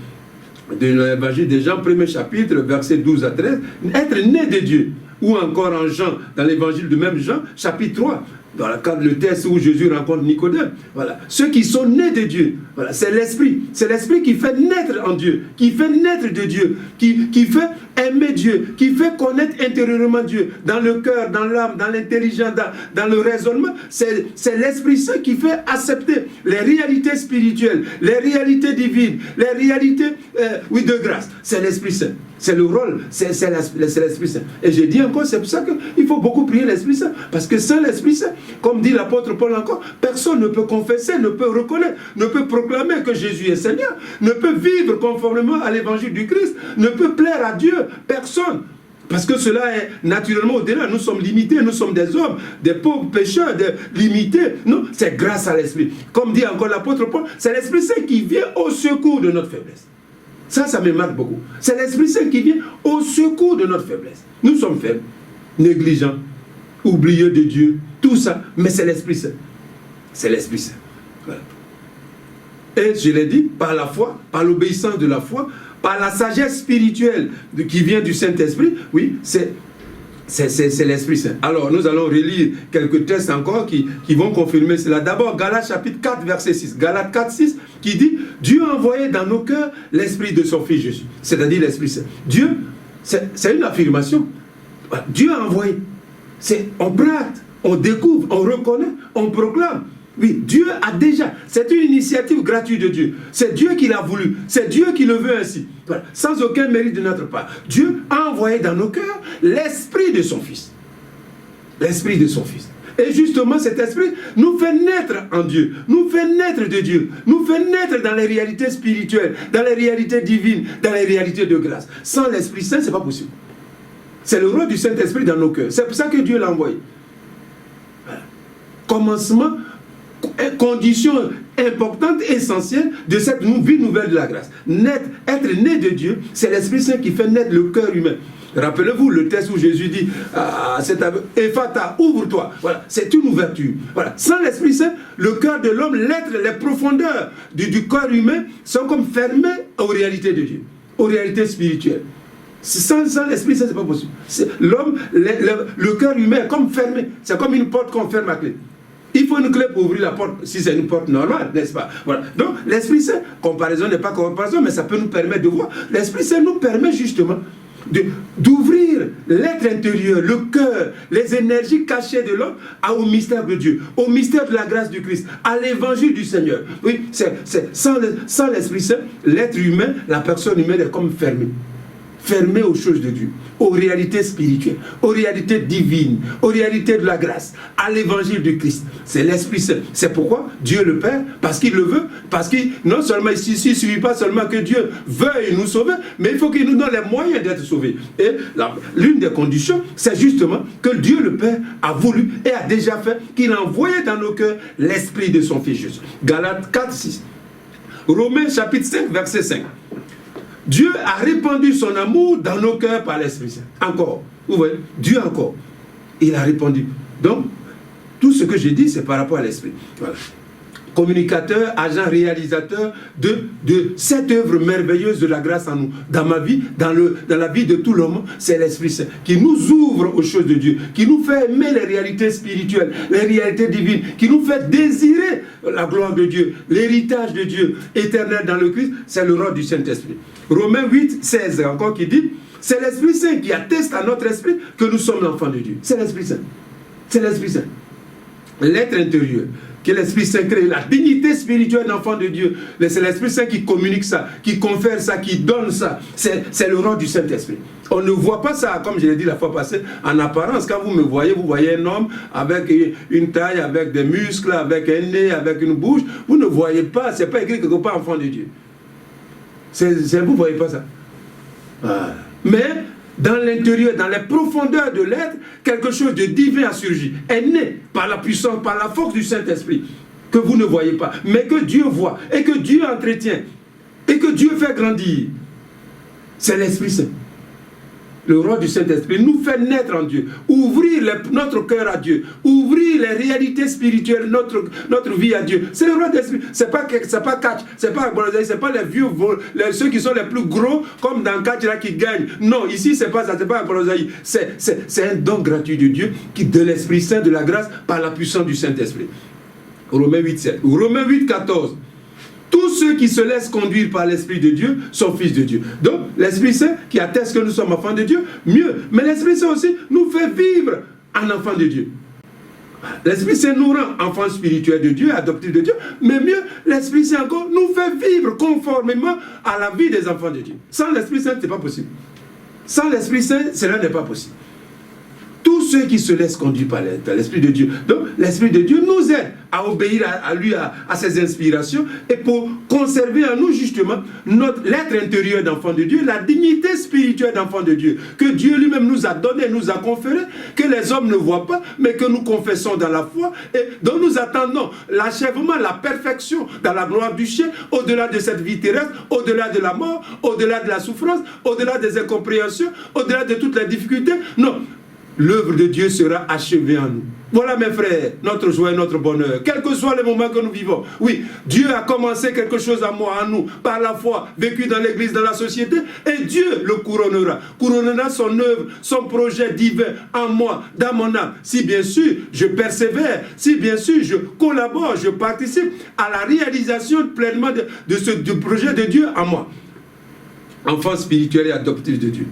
premier chapitre, versets 12 à 13, être né de Dieu. Ou encore en Jean, dans l'évangile de même Jean, chapitre 3, dans le texte où Jésus rencontre Nicodème. Voilà. Ceux qui sont nés de Dieu, voilà, c'est l'Esprit. C'est l'Esprit qui fait naître en Dieu, qui fait naître de Dieu, qui fait aimer Dieu, qui fait connaître intérieurement Dieu, dans le cœur, dans l'âme, dans l'intelligence, dans le raisonnement, c'est l'Esprit Saint qui fait accepter les réalités spirituelles, les réalités divines, les réalités de grâce. C'est l'Esprit Saint. C'est le rôle, c'est l'Esprit Saint. Et j'ai dit encore, c'est pour ça qu'il faut beaucoup prier l'Esprit Saint. Parce que sans l'Esprit Saint, comme dit l'apôtre Paul encore, personne ne peut confesser, ne peut reconnaître, ne peut proclamer que Jésus est Seigneur, ne peut vivre conformément à l'évangile du Christ, ne peut plaire à Dieu, personne. Parce que cela est naturellement au-delà. Nous sommes limités, nous sommes des hommes, des pauvres pécheurs, limités. Non, c'est grâce à l'Esprit. Comme dit encore l'apôtre Paul, c'est l'Esprit Saint qui vient au secours de notre faiblesse. Ça me marque beaucoup. C'est l'Esprit Saint qui vient au secours de notre faiblesse. Nous sommes faibles, négligents, oublieux de Dieu, tout ça. Mais c'est l'Esprit Saint. C'est l'Esprit Saint. Voilà. Et je l'ai dit, par la foi, par l'obéissance de la foi, par la sagesse spirituelle qui vient du Saint-Esprit, oui, c'est l'Esprit Saint. Alors, nous allons relire quelques textes encore qui vont confirmer cela. D'abord, Galates chapitre 4, verset 6. Galates 4, 6, qui dit « Dieu a envoyé dans nos cœurs l'Esprit de son Fils Jésus. » C'est-à-dire l'Esprit Saint. Dieu, c'est une affirmation. Dieu a envoyé. On prend acte, on découvre, on reconnaît, on proclame. Oui, Dieu a déjà, c'est une initiative gratuite de Dieu. C'est Dieu qui l'a voulu, c'est Dieu qui le veut ainsi. Voilà. Sans aucun mérite de notre part. Dieu a envoyé dans nos cœurs l'Esprit de son Fils. L'Esprit de son Fils. Et justement, cet Esprit nous fait naître en Dieu, nous fait naître de Dieu, nous fait naître dans les réalités spirituelles, dans les réalités divines, dans les réalités de grâce. Sans l'Esprit Saint, ce n'est pas possible. C'est le rôle du Saint-Esprit dans nos cœurs. C'est pour ça que Dieu l'a envoyé. Voilà. Commencement, condition importante, essentielle de cette vie nouvelle de la grâce. Être né de Dieu, c'est l'Esprit Saint qui fait naître le cœur humain. Rappelez-vous le texte où Jésus dit Ephata, ouvre-toi. Voilà, c'est une ouverture. Voilà. Sans l'Esprit Saint, le cœur de l'homme, l'être, les profondeurs du corps humain sont comme fermées aux réalités de Dieu, aux réalités spirituelles. Sans l'Esprit Saint, c'est pas possible. L'homme, le cœur humain est comme fermé. C'est comme une porte qu'on ferme à clé. Il faut une clé pour ouvrir la porte, si c'est une porte normale, n'est-ce pas? Voilà. Donc, l'Esprit Saint, comparaison n'est pas comparaison, mais ça peut nous permettre de voir. L'Esprit Saint nous permet justement d'ouvrir l'être intérieur, le cœur, les énergies cachées de l'homme au mystère de Dieu, au mystère de la grâce du Christ, à l'évangile du Seigneur. Oui, sans l'Esprit Saint, l'être humain, la personne humaine est comme fermée. Fermé aux choses de Dieu, aux réalités spirituelles, aux réalités divines, aux réalités de la grâce, à l'évangile du Christ. C'est l'Esprit Saint. C'est pourquoi Dieu le Père, parce qu'il le veut, parce qu'il, non seulement, il ne suffit pas seulement que Dieu veuille nous sauver, mais il faut qu'il nous donne les moyens d'être sauvés. Et l'une des conditions, c'est justement que Dieu le Père a voulu et a déjà fait, qu'il a envoyé dans nos cœurs l'Esprit de son Fils Jésus. Galates 4, 6. Romains chapitre 5, verset 5. Dieu a répandu son amour dans nos cœurs par l'Esprit Saint. Encore. Vous voyez, Dieu encore. Il a répandu. Donc, tout ce que j'ai dit, c'est par rapport à l'Esprit. Voilà. Communicateur, agent réalisateur de cette œuvre merveilleuse de la grâce en nous. Dans ma vie, dans la vie de tout l'homme, c'est l'Esprit Saint qui nous ouvre aux choses de Dieu, qui nous fait aimer les réalités spirituelles, les réalités divines, qui nous fait désirer la gloire de Dieu, l'héritage de Dieu éternel dans le Christ. C'est le rôle du Saint-Esprit. Romains 8, 16 encore qui dit, c'est l'Esprit Saint qui atteste à notre esprit que nous sommes l'enfant de Dieu. C'est l'Esprit Saint. C'est l'Esprit Saint. L'être intérieur que l'Esprit Saint crée, la dignité spirituelle d'enfant de Dieu. C'est l'Esprit Saint qui communique ça, qui confère ça, qui donne ça. C'est le rôle du Saint-Esprit. On ne voit pas ça, comme je l'ai dit la fois passée, en apparence. Quand vous me voyez, vous voyez un homme avec une taille, avec des muscles, avec un nez, avec une bouche. Vous ne voyez pas, c'est pas écrit quelque part enfant de Dieu. Vous ne voyez pas ça. Voilà. Mais dans l'intérieur, dans les profondeurs de l'être, quelque chose de divin a surgi, est né par la puissance, par la force du Saint-Esprit, que vous ne voyez pas, mais que Dieu voit, et que Dieu entretient, et que Dieu fait grandir. C'est l'Esprit Saint. Le rôle du Saint-Esprit nous fait naître en Dieu, ouvrir notre cœur à Dieu, ouvrir les réalités spirituelles, notre vie à Dieu. C'est le rôle de l'Esprit. C'est pas catch, c'est pas les vieux, ceux qui sont les plus gros, comme dans catch là qui gagnent. Non, ici c'est pas ça, c'est pas un bolosaï. C'est un don gratuit de Dieu, de l'Esprit Saint, de la grâce, par la puissance du Saint-Esprit. Romains 8, 7. Romains 8, 14. Tout ceux qui se laissent conduire par l'Esprit de Dieu sont fils de Dieu. Donc, l'Esprit Saint qui atteste que nous sommes enfants de Dieu, mieux. Mais l'Esprit Saint aussi nous fait vivre en enfants de Dieu. L'Esprit Saint nous rend enfants spirituels de Dieu, adoptifs de Dieu, mais mieux, l'Esprit Saint encore nous fait vivre conformément à la vie des enfants de Dieu. Sans l'Esprit Saint, ce n'est pas possible. Sans l'Esprit Saint, cela n'est pas possible. Tous ceux qui se laissent conduire par l'Esprit de Dieu. Donc, l'Esprit de Dieu nous aide à obéir à lui, à ses inspirations, et pour conserver en nous justement l'être intérieur d'enfant de Dieu, la dignité spirituelle d'enfant de Dieu, que Dieu lui-même nous a donné, nous a conféré, que les hommes ne voient pas, mais que nous confessons dans la foi, et dont nous attendons l'achèvement, la perfection dans la gloire du ciel, au-delà de cette vie terrestre, au-delà de la mort, au-delà de la souffrance, au-delà des incompréhensions, au-delà de toutes les difficultés. Non. L'œuvre de Dieu sera achevée en nous. Voilà mes frères, notre joie et notre bonheur, quel que soit le moment que nous vivons. Oui, Dieu a commencé quelque chose à moi, en nous, par la foi, vécu dans l'église, dans la société, et Dieu le couronnera son œuvre, son projet divin en moi, dans mon âme. Si bien sûr je persévère, si bien sûr je collabore, je participe à la réalisation pleinement du projet de Dieu en moi. Enfant spirituel et adoptif de Dieu.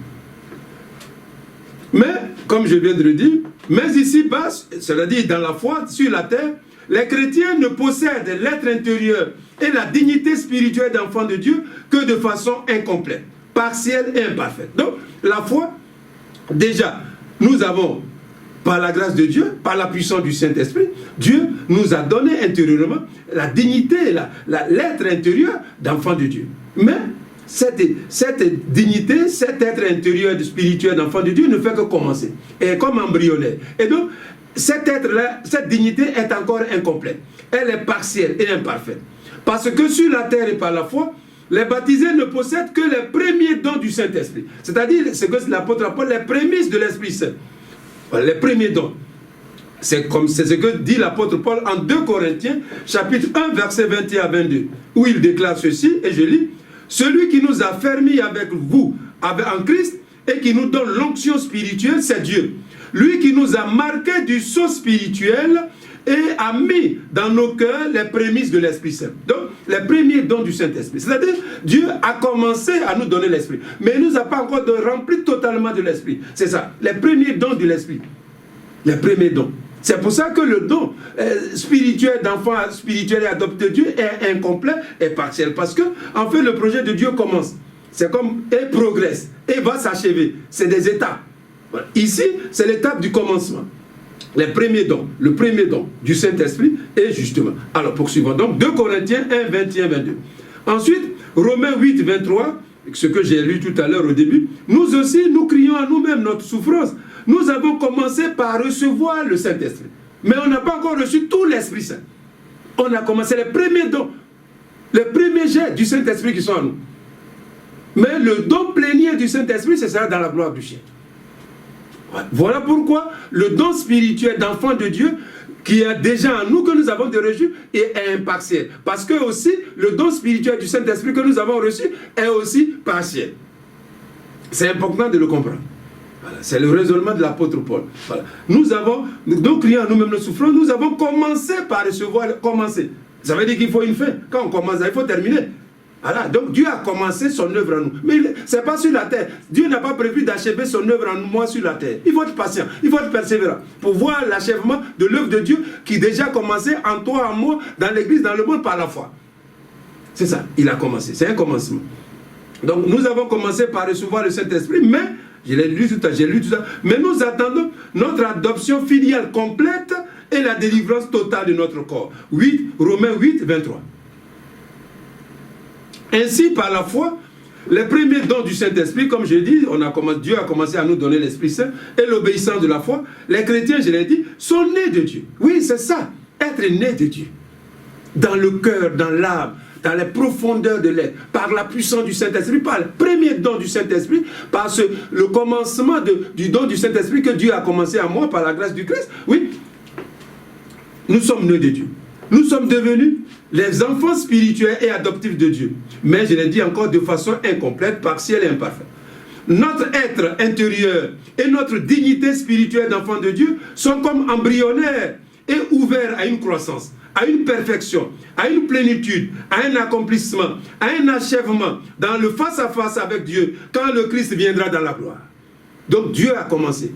Mais, comme je viens de le dire, mais ici-bas, c'est-à-dire dans la foi, sur la terre, les chrétiens ne possèdent l'être intérieur et la dignité spirituelle d'enfant de Dieu que de façon incomplète, partielle et imparfaite. Donc, la foi, déjà, nous avons, par la grâce de Dieu, par la puissance du Saint-Esprit, Dieu nous a donné intérieurement la dignité, l'être intérieur d'enfant de Dieu. Mais, cette dignité, cet être intérieur spirituel d'enfant de Dieu ne fait que commencer. Et comme embryonnaire. Et donc, cet être-là, cette dignité est encore incomplète. Elle est partielle et imparfaite. Parce que sur la terre et par la foi, les baptisés ne possèdent que les premiers dons du Saint-Esprit. C'est-à-dire, ce que l'apôtre appelle les prémices de l'Esprit Saint. Voilà, les premiers dons. C'est ce que dit l'apôtre Paul en 2 Corinthiens, chapitre 1, verset 21 à 22, où il déclare ceci, et je lis: celui qui nous a fermis avec vous en Christ et qui nous donne l'onction spirituelle, c'est Dieu. Lui qui nous a marqué du sceau spirituel et a mis dans nos cœurs les prémices de l'Esprit Saint. Donc, les premiers dons du Saint-Esprit. C'est-à-dire, Dieu a commencé à nous donner l'Esprit, mais il ne nous a pas encore rempli totalement de l'Esprit. C'est ça, les premiers dons de l'Esprit. Les premiers dons. C'est pour ça que le don spirituel d'enfant spirituel et adopté de Dieu est incomplet et partiel. Parce que, en fait, le projet de Dieu commence. C'est comme, et progresse, et va s'achever. C'est des étapes. Voilà. Ici, c'est l'étape du commencement. Les premiers dons, le premier don du Saint-Esprit est justement. Alors, poursuivons. Donc, 2 Corinthiens 1, 21, 22. Ensuite, Romains 8, 23, ce que j'ai lu tout à l'heure au début. Nous aussi, nous crions à nous-mêmes notre souffrance. Nous avons commencé par recevoir le Saint-Esprit. Mais on n'a pas encore reçu tout l'Esprit Saint. On a commencé les premiers dons, les premiers jets du Saint-Esprit qui sont en nous. Mais le don plénier du Saint-Esprit, ce sera dans la gloire du ciel. Voilà pourquoi le don spirituel d'enfant de Dieu, qui est déjà en nous, que nous avons de reçu, est impartiel. Parce que aussi, le don spirituel du Saint-Esprit que nous avons reçu est aussi partiel. C'est important de le comprendre. Voilà, c'est le raisonnement de l'apôtre Paul. Voilà. Nous avons, donc criant à nous-mêmes nos souffrances, nous avons commencé par recevoir, commencer. Ça veut dire qu'il faut une fin. Quand on commence, il faut terminer. Voilà. Donc Dieu a commencé son œuvre en nous. Mais ce n'est pas sur la terre. Dieu n'a pas prévu d'achever son œuvre en moi sur la terre. Il faut être patient, il faut être persévérant pour voir l'achèvement de l'œuvre de Dieu qui déjà commencé en toi, en moi, dans l'église, dans le monde, par la foi. C'est ça, il a commencé. C'est un commencement. Donc nous avons commencé par recevoir le Saint-Esprit, mais j'ai lu tout ça. Mais nous attendons notre adoption filiale complète et la délivrance totale de notre corps. Romains 8, 23. Ainsi, par la foi, les premiers dons du Saint-Esprit, comme je dis, Dieu a commencé à nous donner l'Esprit Saint et l'obéissance de la foi. Les chrétiens, je l'ai dit, sont nés de Dieu. Oui, c'est ça, être né de Dieu. Dans le cœur, dans l'âme, dans les profondeurs de l'être, par la puissance du Saint-Esprit, par le premier don du Saint-Esprit, par le commencement du don du Saint-Esprit que Dieu a commencé à moi par la grâce du Christ. Oui, nous sommes nés de Dieu. Nous sommes devenus les enfants spirituels et adoptifs de Dieu. Mais je l'ai dit encore de façon incomplète, partielle et imparfaite. Notre être intérieur et notre dignité spirituelle d'enfant de Dieu sont comme embryonnaires et ouverts à une croissance. à une perfection, à une plénitude, à un accomplissement, à un achèvement dans le face-à-face avec Dieu, quand le Christ viendra dans la gloire. Donc Dieu a commencé.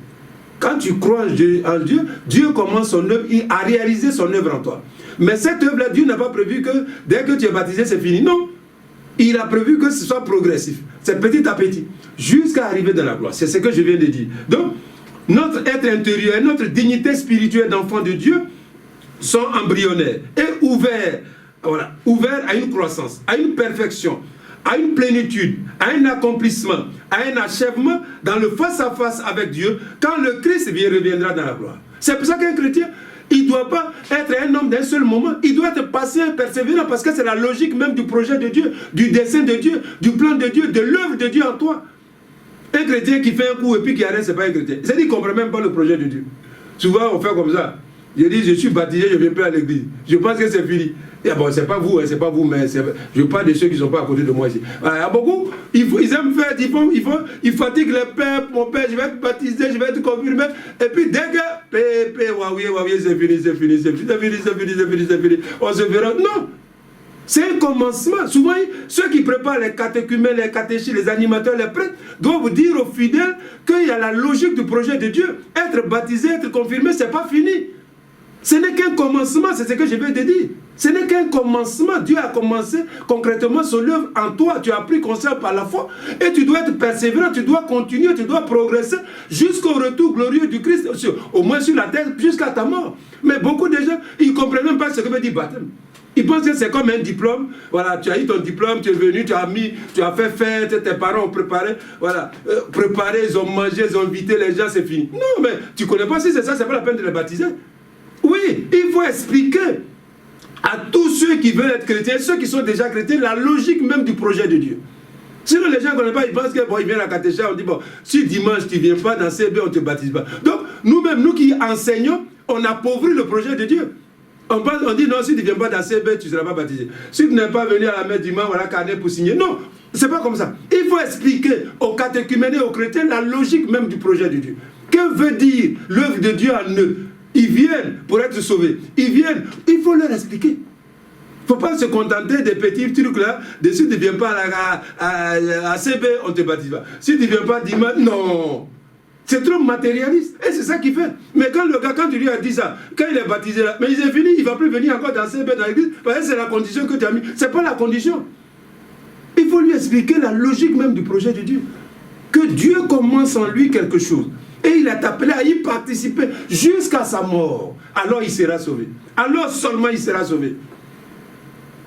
Quand tu crois en Dieu, Dieu commence son œuvre, il a réalisé son œuvre en toi. Mais cette œuvre-là, Dieu n'a pas prévu que dès que tu es baptisé, c'est fini. Non. Il a prévu que ce soit progressif. C'est petit à petit, jusqu'à arriver dans la gloire. C'est ce que je viens de dire. Donc, notre être intérieur, notre dignité spirituelle d'enfant de Dieu sont embryonnaires et ouverts, voilà, ouverts à une croissance, à une perfection, à une plénitude, à un accomplissement, à un achèvement dans le face-à-face avec Dieu quand le Christ reviendra dans la gloire. C'est pour ça qu'un chrétien, il ne doit pas être un homme d'un seul moment. Il doit être patient et persévérant parce que c'est la logique même du projet de Dieu, du dessein de Dieu, du plan de Dieu, de l'œuvre de Dieu en toi. Un chrétien qui fait un coup et puis qui arrête, ce n'est pas un chrétien. C'est-à-dire qu'il ne comprend même pas le projet de Dieu. Souvent, on fait comme ça. Je dis, je suis baptisé, je ne viens plus à l'église. Je pense que c'est fini. Et bon, c'est pas vous, c'est pas vous, mais je parle de ceux qui ne sont pas à côté de moi ici. Voilà, il y a beaucoup, ils aiment faire, ils fatiguent le père, mon père, je vais être baptisé, je vais être confirmé. Et puis dès que, c'est fini. On se verra. Non! C'est un commencement. Souvent, ceux qui préparent les catéchumènes, les catéchistes, les animateurs, les prêtres, doivent vous dire aux fidèles qu'il y a la logique du projet de Dieu. Être baptisé, être confirmé, ce n'est pas fini. Ce n'est qu'un commencement, c'est ce que je viens de dire. Ce n'est qu'un commencement. Dieu a commencé concrètement son œuvre en toi. Tu as pris conscience par la foi et tu dois être persévérant, tu dois continuer, tu dois progresser jusqu'au retour glorieux du Christ, au moins sur la terre, jusqu'à ta mort. Mais beaucoup de gens, ils ne comprennent même pas ce que veut dire baptême. Ils pensent que c'est comme un diplôme. Voilà, tu as eu ton diplôme, tu es venu, tu as fait fête, tes parents ont préparé, voilà, préparé, ils ont mangé, ils ont invité les gens, c'est fini. Non, mais tu ne connais pas si c'est ça, c'est pas la peine de les baptiser. Oui, il faut expliquer à tous ceux qui veulent être chrétiens, ceux qui sont déjà chrétiens, la logique même du projet de Dieu. Sinon, les gens ne connaissent pas, ils pensent que bon, ils viennent à la catéchèse, on dit bon, si dimanche tu ne viens pas dans CB, on ne te baptise pas. Donc, nous-mêmes, nous qui enseignons, on appauvrit le projet de Dieu. On dit non, si tu ne viens pas dans CB, tu ne seras pas baptisé. Si tu n'es pas venu à la messe dimanche, voilà, carnet pour signer. Non, c'est pas comme ça. Il faut expliquer aux catéchumènes et aux chrétiens la logique même du projet de Dieu. Que veut dire l'œuvre de Dieu en eux? Ils viennent pour être sauvés. Ils viennent, il faut leur expliquer. Il ne faut pas se contenter des petits trucs là, de si tu ne viens pas à CB, on ne te baptise pas. Si tu ne viens pas dimanche, non. C'est trop matérialiste. Et c'est ça qu'il fait. Mais quand le gars, quand tu lui as dit ça, quand il est baptisé là, mais il est fini, il ne va plus venir encore dans CB, dans l'église, parce que c'est la condition que tu as mis. Ce n'est pas la condition. Il faut lui expliquer la logique même du projet de Dieu. Que Dieu commence en lui quelque chose. Et il est appelé à y participer jusqu'à sa mort. Alors il sera sauvé. Alors seulement il sera sauvé.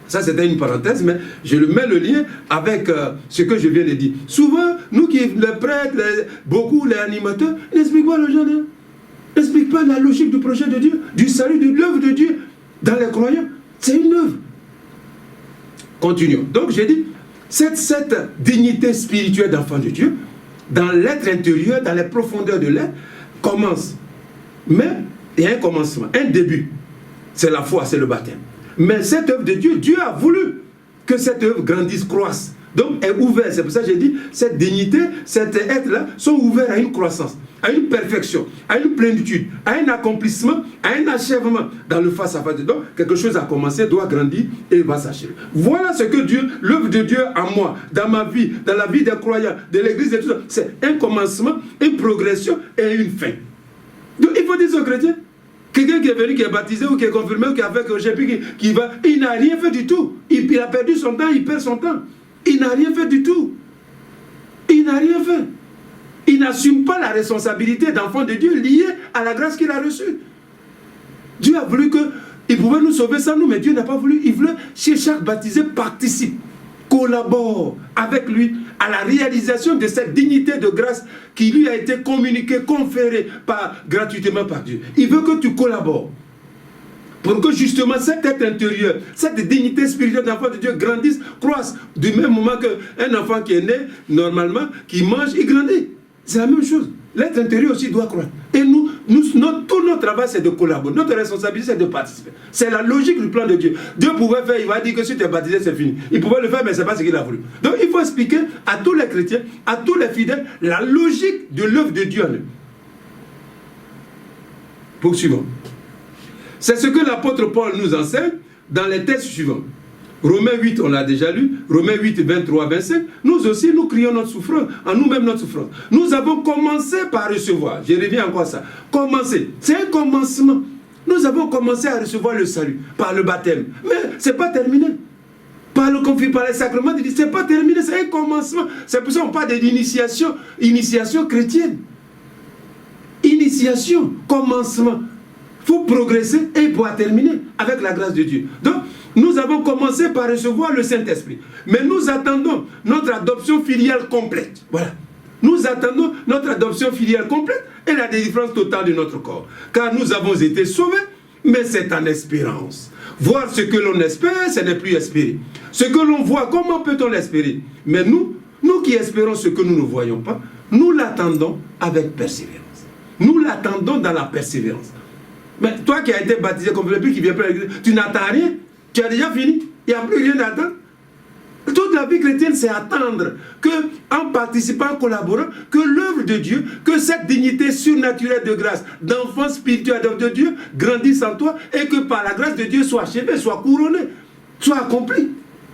Ça c'était une parenthèse, mais je mets le lien avec ce que je viens de dire. Souvent, nous qui, les prêtres, beaucoup les animateurs, n'expliquent pas aux gens, n'expliquent pas la logique du projet de Dieu, du salut, de l'œuvre de Dieu dans les croyants. C'est une œuvre. Continuons. Donc j'ai dit, cette dignité spirituelle d'enfant de Dieu, dans l'être intérieur, dans les profondeurs de l'être, commence. Mais il y a un commencement, un début. C'est la foi, c'est le baptême. Mais cette œuvre de Dieu, Dieu a voulu que cette œuvre grandisse, croisse. Donc, elle est ouverte. C'est pour ça que j'ai dit, cette dignité, cet être-là, sont ouverts à une croissance, à une perfection, à une plénitude, à un accomplissement, à un achèvement dans le face-à-face. Donc, quelque chose a commencé, doit grandir et va s'achever. Voilà ce que Dieu, l'œuvre de Dieu en moi, dans ma vie, dans la vie des croyants, de l'église et tout ça. C'est un commencement, une progression et une fin. Donc, il faut dire aux chrétiens, quelqu'un qui est venu, qui est baptisé ou qui est confirmé ou qui a fait que je sais plus, qui va, il n'a rien fait du tout. Il a perdu son temps, il perd son temps. Il n'a rien fait du tout. Il n'a rien fait. Il n'assume pas la responsabilité d'enfant de Dieu liée à la grâce qu'il a reçue. Dieu a voulu qu'il pouvait nous sauver sans nous, mais Dieu n'a pas voulu. Il voulait que chaque baptisé participe, collabore avec lui à la réalisation de cette dignité de grâce qui lui a été communiquée, conférée gratuitement par Dieu. Il veut que tu collabores pour que justement cet être intérieur, cette dignité spirituelle d'enfant de Dieu grandisse, croisse, du même moment qu'un enfant qui est né, normalement, qui mange, il grandit. C'est la même chose. L'être intérieur aussi doit croître. Et tout notre travail, c'est de collaborer. Notre responsabilité, c'est de participer. C'est la logique du plan de Dieu. Dieu pouvait faire, il va dire que si tu es baptisé, c'est fini. Il pouvait le faire, mais ce n'est pas ce qu'il a voulu. Donc, il faut expliquer à tous les chrétiens, à tous les fidèles, la logique de l'œuvre de Dieu en eux. Poursuivons. C'est ce que l'apôtre Paul nous enseigne dans les textes suivants. Romains 8, on l'a déjà lu, Romains 8, 23, 25, nous aussi, nous crions notre souffrance, en nous-mêmes notre souffrance. Nous avons commencé par recevoir, je reviens encore à ça, commencer, c'est un commencement. Nous avons commencé à recevoir le salut par le baptême, mais ce n'est pas terminé. Par le conflit, par les sacrements, ce n'est pas terminé, c'est un commencement. C'est pour ça qu'on parle de l'initiation, initiation chrétienne. Initiation, commencement. Il faut progresser et pouvoir terminer avec la grâce de Dieu. Donc, nous avons commencé par recevoir le Saint-Esprit. Mais nous attendons notre adoption filiale complète. Voilà. Nous attendons notre adoption filiale complète et la délivrance totale de notre corps. Car nous avons été sauvés, mais c'est en espérance. Voir ce que l'on espère, ce n'est plus espérer. Ce que l'on voit, comment peut-on l'espérer? Mais nous qui espérons ce que nous ne voyons pas, nous l'attendons avec persévérance. Nous l'attendons dans la persévérance. Mais toi qui as été baptisé comme le qui vient pas à l'église, tu n'attends rien. Tu as déjà fini. Il n'y a plus rien à attendre. Toute la vie chrétienne, c'est attendre que, en participant, en collaborant, que l'œuvre de Dieu, que cette dignité surnaturelle de grâce, d'enfant spirituel de Dieu, grandisse en toi et que par la grâce de Dieu soit achevée, soit couronnée, soit accomplie.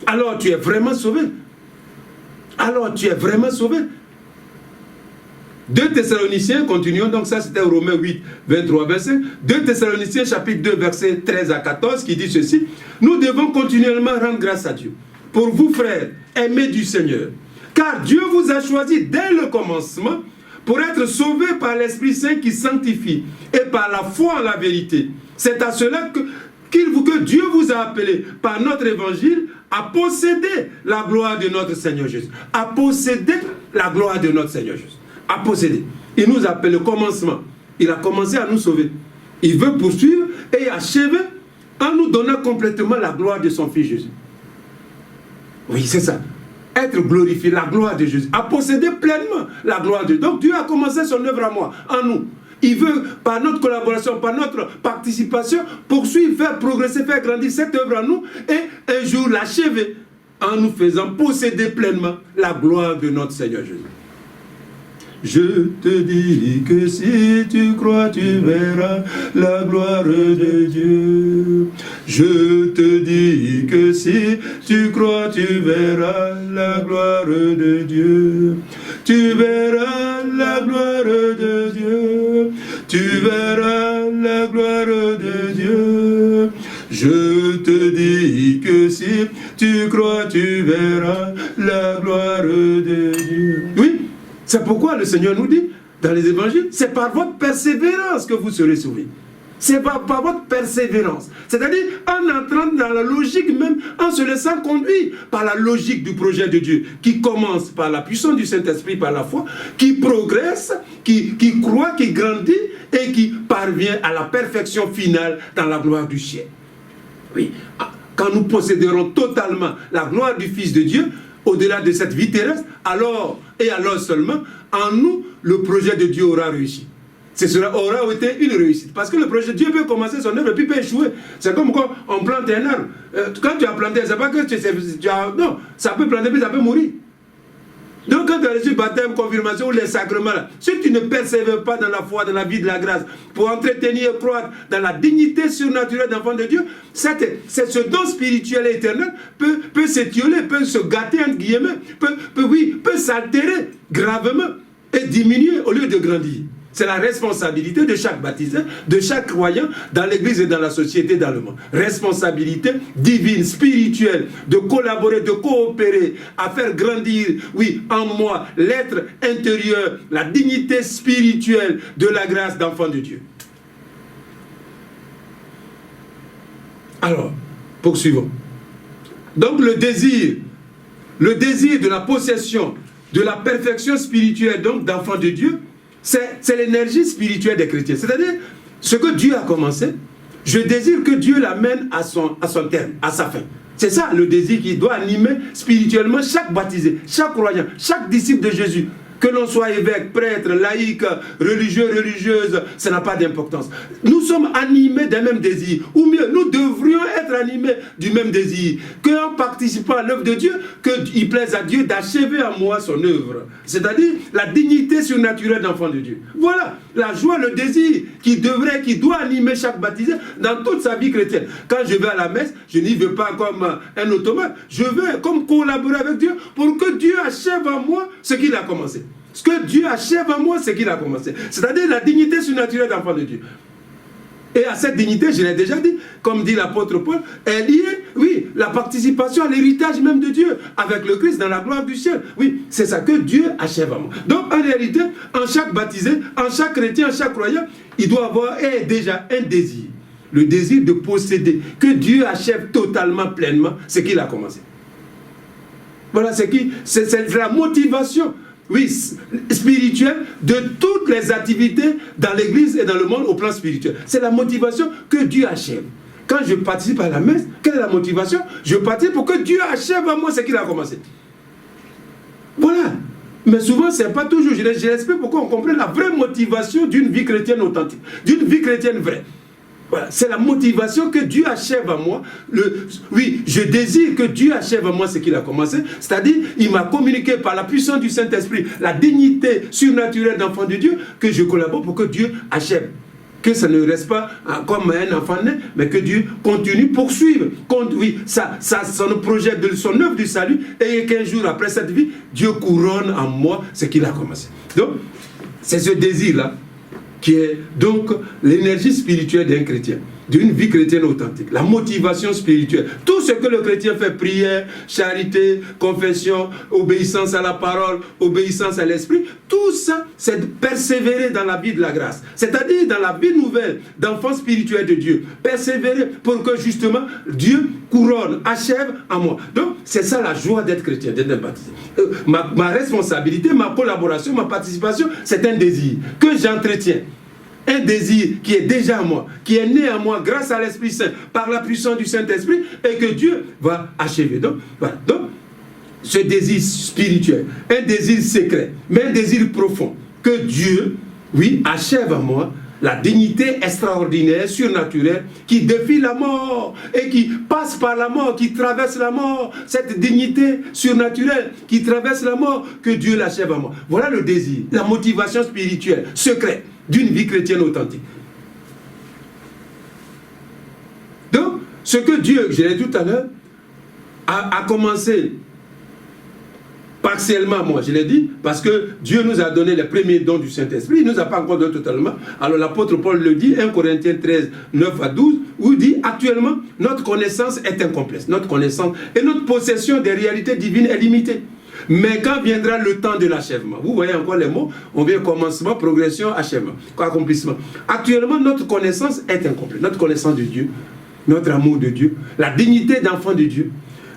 Alors tu es vraiment sauvé. Alors tu es vraiment sauvé. 2 Thessaloniciens, continuons, donc ça c'était Romains 8, 23, 25. 2 Thessaloniciens chapitre 2, versets 13 à 14, qui dit ceci. Nous devons continuellement rendre grâce à Dieu. Pour vous, frères, aimés du Seigneur, car Dieu vous a choisi dès le commencement pour être sauvés par l'Esprit Saint qui sanctifie et par la foi en la vérité. C'est à cela que Dieu vous a appelé par notre évangile à posséder la gloire de notre Seigneur Jésus. À posséder la gloire de notre Seigneur Jésus. À posséder. Il nous appelle au commencement. Il a commencé à nous sauver. Il veut poursuivre et achever en nous donnant complètement la gloire de son Fils Jésus. Oui, c'est ça. Être glorifié, la gloire de Jésus. À posséder pleinement la gloire de Dieu. Donc Dieu a commencé son œuvre à moi, en nous. Il veut, par notre collaboration, par notre participation, poursuivre, faire progresser, faire grandir cette œuvre en nous et un jour l'achever en nous faisant posséder pleinement la gloire de notre Seigneur Jésus. Je te dis que si tu crois, tu verras la gloire de Dieu. Je te dis que si tu crois, tu verras la gloire de Dieu. Tu verras la gloire de Dieu. Tu verras la gloire de Dieu. Je te dis que si tu crois, tu verras la gloire de Dieu. Oui. C'est pourquoi le Seigneur nous dit, dans les évangiles, c'est par votre persévérance que vous serez sauvés. C'est par votre persévérance. C'est-à-dire en entrant dans la logique même, en se laissant conduire par la logique du projet de Dieu, qui commence par la puissance du Saint-Esprit, par la foi, qui progresse, qui croit, qui grandit et qui parvient à la perfection finale dans la gloire du ciel. Oui, quand nous posséderons totalement la gloire du Fils de Dieu, au-delà de cette vie terrestre, alors et alors seulement, en nous, le projet de Dieu aura réussi. Cela aura été une réussite. Parce que le projet de Dieu peut commencer son œuvre et puis peut échouer. C'est comme quand on plante un arbre. Quand tu as planté, c'est pas que tu as... Non, ça peut planter puis ça peut mourir. Donc quand tu as reçu baptême, confirmation ou les sacrements, là, si tu ne persévères pas dans la foi, dans la vie de la grâce, pour entretenir et croître dans la dignité surnaturelle d'enfant de Dieu, ce don spirituel et éternel peut s'étioler, peut se gâter entre guillemets, peut s'altérer gravement et diminuer au lieu de grandir. C'est la responsabilité de chaque baptisé, de chaque croyant dans l'église et dans la société, dans le monde. Responsabilité divine, spirituelle, de collaborer, de coopérer, à faire grandir, oui, en moi, l'être intérieur, la dignité spirituelle de la grâce d'enfant de Dieu. Alors, poursuivons. Donc le désir de la possession, de la perfection spirituelle, donc d'enfant de Dieu, c'est l'énergie spirituelle des chrétiens. C'est-à-dire, ce que Dieu a commencé, je désire que Dieu l'amène à son terme, à sa fin. C'est ça le désir qui doit animer spirituellement chaque baptisé, chaque croyant, chaque disciple de Jésus. Que l'on soit évêque, prêtre, laïque, religieux, religieuse, ça n'a pas d'importance. Nous sommes animés d'un même désir. Ou mieux, nous devrions être animés du même désir. Qu'en participant à l'œuvre de Dieu, qu'il plaise à Dieu d'achever en moi son œuvre. C'est-à-dire la dignité surnaturelle d'enfant de Dieu. Voilà la joie, le désir qui doit animer chaque baptisé dans toute sa vie chrétienne. Quand je vais à la messe, je n'y vais pas comme un automate. Je vais comme collaborer avec Dieu pour que Dieu achève en moi ce qu'il a commencé. Ce que Dieu achève en moi, c'est qu'il a commencé. C'est-à-dire la dignité surnaturelle d'enfant de Dieu. Et à cette dignité, je l'ai déjà dit, comme dit l'apôtre Paul, est liée, oui, la participation à l'héritage même de Dieu, avec le Christ dans la gloire du ciel. Oui, c'est ça que Dieu achève en moi. Donc, en réalité, en chaque baptisé, en chaque chrétien, en chaque croyant, il doit avoir déjà un désir. Le désir de posséder, que Dieu achève totalement, pleinement, ce qu'il a commencé. Voilà, c'est la motivation, oui, spirituelle de toutes les activités dans l'église et dans le monde au plan spirituel. C'est la motivation que Dieu achève. Quand je participe à la messe, quelle est la motivation? Je participe pour que Dieu achève en moi ce qu'il a commencé. Voilà. Mais souvent, ce n'est pas toujours. J'explique pourquoi on comprend la vraie motivation d'une vie chrétienne authentique, d'une vie chrétienne vraie. Voilà, c'est la motivation que Dieu achève en moi. Oui, je désire que Dieu achève en moi ce qu'il a commencé. C'est-à-dire, il m'a communiqué par la puissance du Saint-Esprit la dignité surnaturelle d'enfant de Dieu, que je collabore pour que Dieu achève. Que ça ne reste pas comme un enfant né, mais que Dieu continue, poursuivre. Oui, son projet, son œuvre du salut, et qu'un jour après cette vie, Dieu couronne en moi ce qu'il a commencé. Donc, c'est ce désir-là qui est donc l'énergie spirituelle d'un chrétien, d'une vie chrétienne authentique, la motivation spirituelle. Tout ce que le chrétien fait, prière, charité, confession, obéissance à la parole, obéissance à l'esprit, tout ça, c'est de persévérer dans la vie de la grâce. C'est-à-dire dans la vie nouvelle d'enfant spirituel de Dieu. Persévérer pour que justement Dieu couronne, achève en moi. Donc, c'est ça la joie d'être chrétien, d'être baptisé. Ma responsabilité, ma collaboration, ma participation, c'est un désir que j'entretiens. Un désir qui est déjà en moi, qui est né en moi grâce à l'Esprit Saint, par la puissance du Saint-Esprit, et que Dieu va achever. Donc, voilà. Donc, ce désir spirituel, un désir secret, mais un désir profond, que Dieu, oui, achève en moi la dignité extraordinaire, surnaturelle, qui défie la mort et qui passe par la mort, qui traverse la mort. Cette dignité surnaturelle qui traverse la mort, que Dieu l'achève en moi. Voilà le désir, la motivation spirituelle, secrète, d'une vie chrétienne authentique. Donc, ce que Dieu, je l'ai dit tout à l'heure, a commencé partiellement, moi je l'ai dit, parce que Dieu nous a donné les premiers dons du Saint-Esprit, il ne nous a pas encore donné totalement. Alors l'apôtre Paul le dit, 1 Corinthiens 13, 9 à 12, où il dit, actuellement, notre connaissance est incomplète. Notre connaissance et notre possession des réalités divines est limitée. Mais quand viendra le temps de l'achèvement, vous voyez encore les mots, on vient commencement, progression, achèvement, accomplissement. Actuellement, notre connaissance est incomplète. Notre connaissance de Dieu, notre amour de Dieu, la dignité d'enfant de Dieu,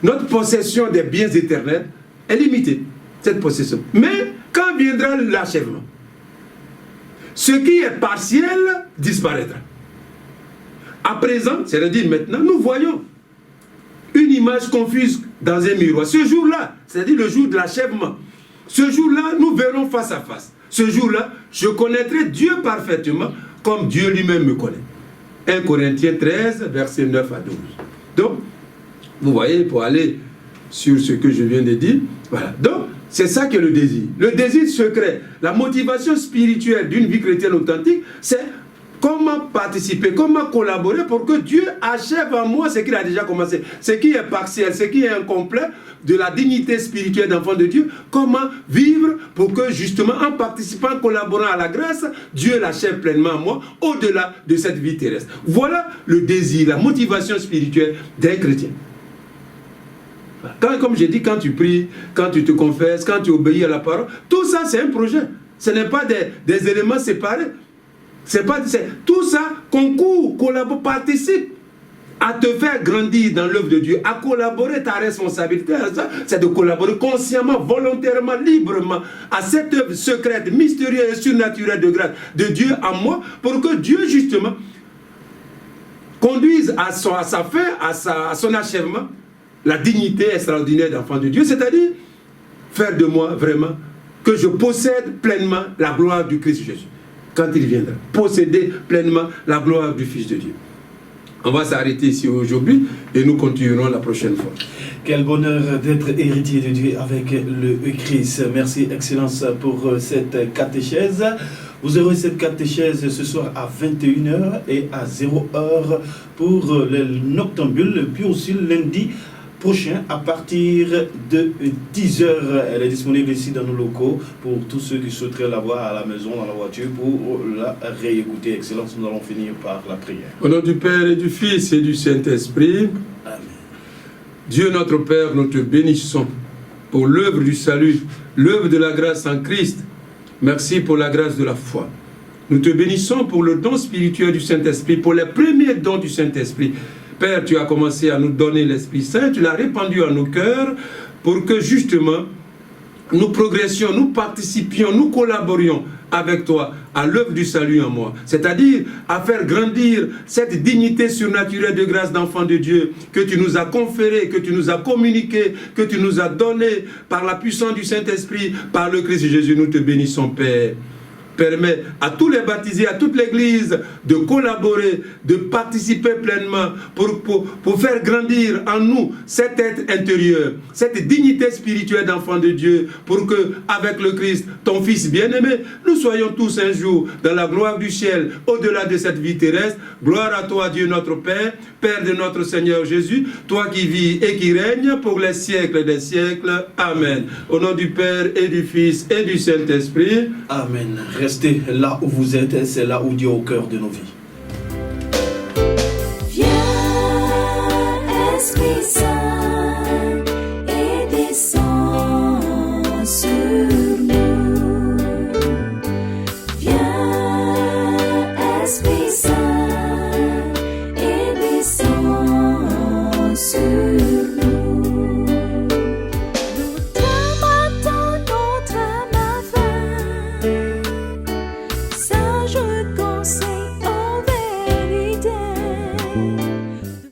notre possession des biens éternels est limitée, cette possession. Mais quand viendra l'achèvement, ce qui est partiel disparaîtra. À présent, c'est-à-dire maintenant, nous voyons une image confuse dans un miroir. Ce jour-là, c'est-à-dire le jour de l'achèvement, ce jour-là, nous verrons face à face. Ce jour-là, je connaîtrai Dieu parfaitement comme Dieu lui-même me connaît. 1 Corinthiens 13, versets 9 à 12. Donc, vous voyez, pour aller sur ce que je viens de dire, voilà. Donc, c'est ça qu'est le désir. Le désir secret, la motivation spirituelle d'une vie chrétienne authentique, c'est comment participer, comment collaborer pour que Dieu achève en moi ce qu'il a déjà commencé. Ce qui est partiel, ce qui est incomplet de la dignité spirituelle d'enfant de Dieu. Comment vivre pour que justement en participant, en collaborant à la grâce, Dieu l'achève pleinement en moi au-delà de cette vie terrestre. Voilà le désir, la motivation spirituelle d'un chrétien. Comme j'ai dit, quand tu pries, quand tu te confesses, quand tu obéis à la parole, tout ça c'est un projet. Ce n'est pas des éléments séparés. Tout ça concourt, collabore, participe à te faire grandir dans l'œuvre de Dieu, à collaborer. Ta responsabilité, c'est de collaborer consciemment, volontairement, librement à cette œuvre secrète, mystérieuse et surnaturelle de grâce de Dieu en moi, pour que Dieu justement conduise à sa fin, à son achèvement, la dignité extraordinaire d'enfant de Dieu, c'est-à-dire faire de moi vraiment que je possède pleinement la gloire du Christ Jésus. Quand il viendra, posséder pleinement la gloire du Fils de Dieu. On va s'arrêter ici aujourd'hui et nous continuerons la prochaine fois. Quel bonheur d'être héritier de Dieu avec le Christ. Merci, Excellence, pour cette catéchèse. Vous aurez cette catéchèse ce soir à 21h et à 0h pour les noctambules, puis aussi lundi prochain à partir de 10h. Elle est disponible ici dans nos locaux pour tous ceux qui souhaiteraient la voir à la maison, dans la voiture, pour la réécouter. Excellence, nous allons finir par la prière. Au nom du Père et du Fils et du Saint-Esprit, Amen. Dieu notre Père, nous te bénissons pour l'œuvre du salut, l'œuvre de la grâce en Christ. Merci pour la grâce de la foi. Nous te bénissons pour le don spirituel du Saint-Esprit, pour les premiers dons du Saint-Esprit. Père, tu as commencé à nous donner l'Esprit Saint, tu l'as répandu à nos cœurs pour que justement nous progressions, nous participions, nous collaborions avec toi à l'œuvre du salut en moi. C'est-à-dire à faire grandir cette dignité surnaturelle de grâce d'enfant de Dieu que tu nous as conférée, que tu nous as communiquée, que tu nous as donnée par la puissance du Saint-Esprit, par le Christ Jésus. Nous te bénissons, Père. Permet à tous les baptisés, à toute l'Église de collaborer, de participer pleinement pour faire grandir en nous cet être intérieur, cette dignité spirituelle d'enfant de Dieu, pour que, avec le Christ, ton Fils bien-aimé, nous soyons tous un jour dans la gloire du ciel, au-delà de cette vie terrestre. Gloire à toi, Dieu notre Père, Père de notre Seigneur Jésus, toi qui vis et qui règnes pour les siècles des siècles. Amen. Au nom du Père et du Fils et du Saint-Esprit. Amen. Restez là où vous êtes, c'est là où Dieu est au cœur de nos vies.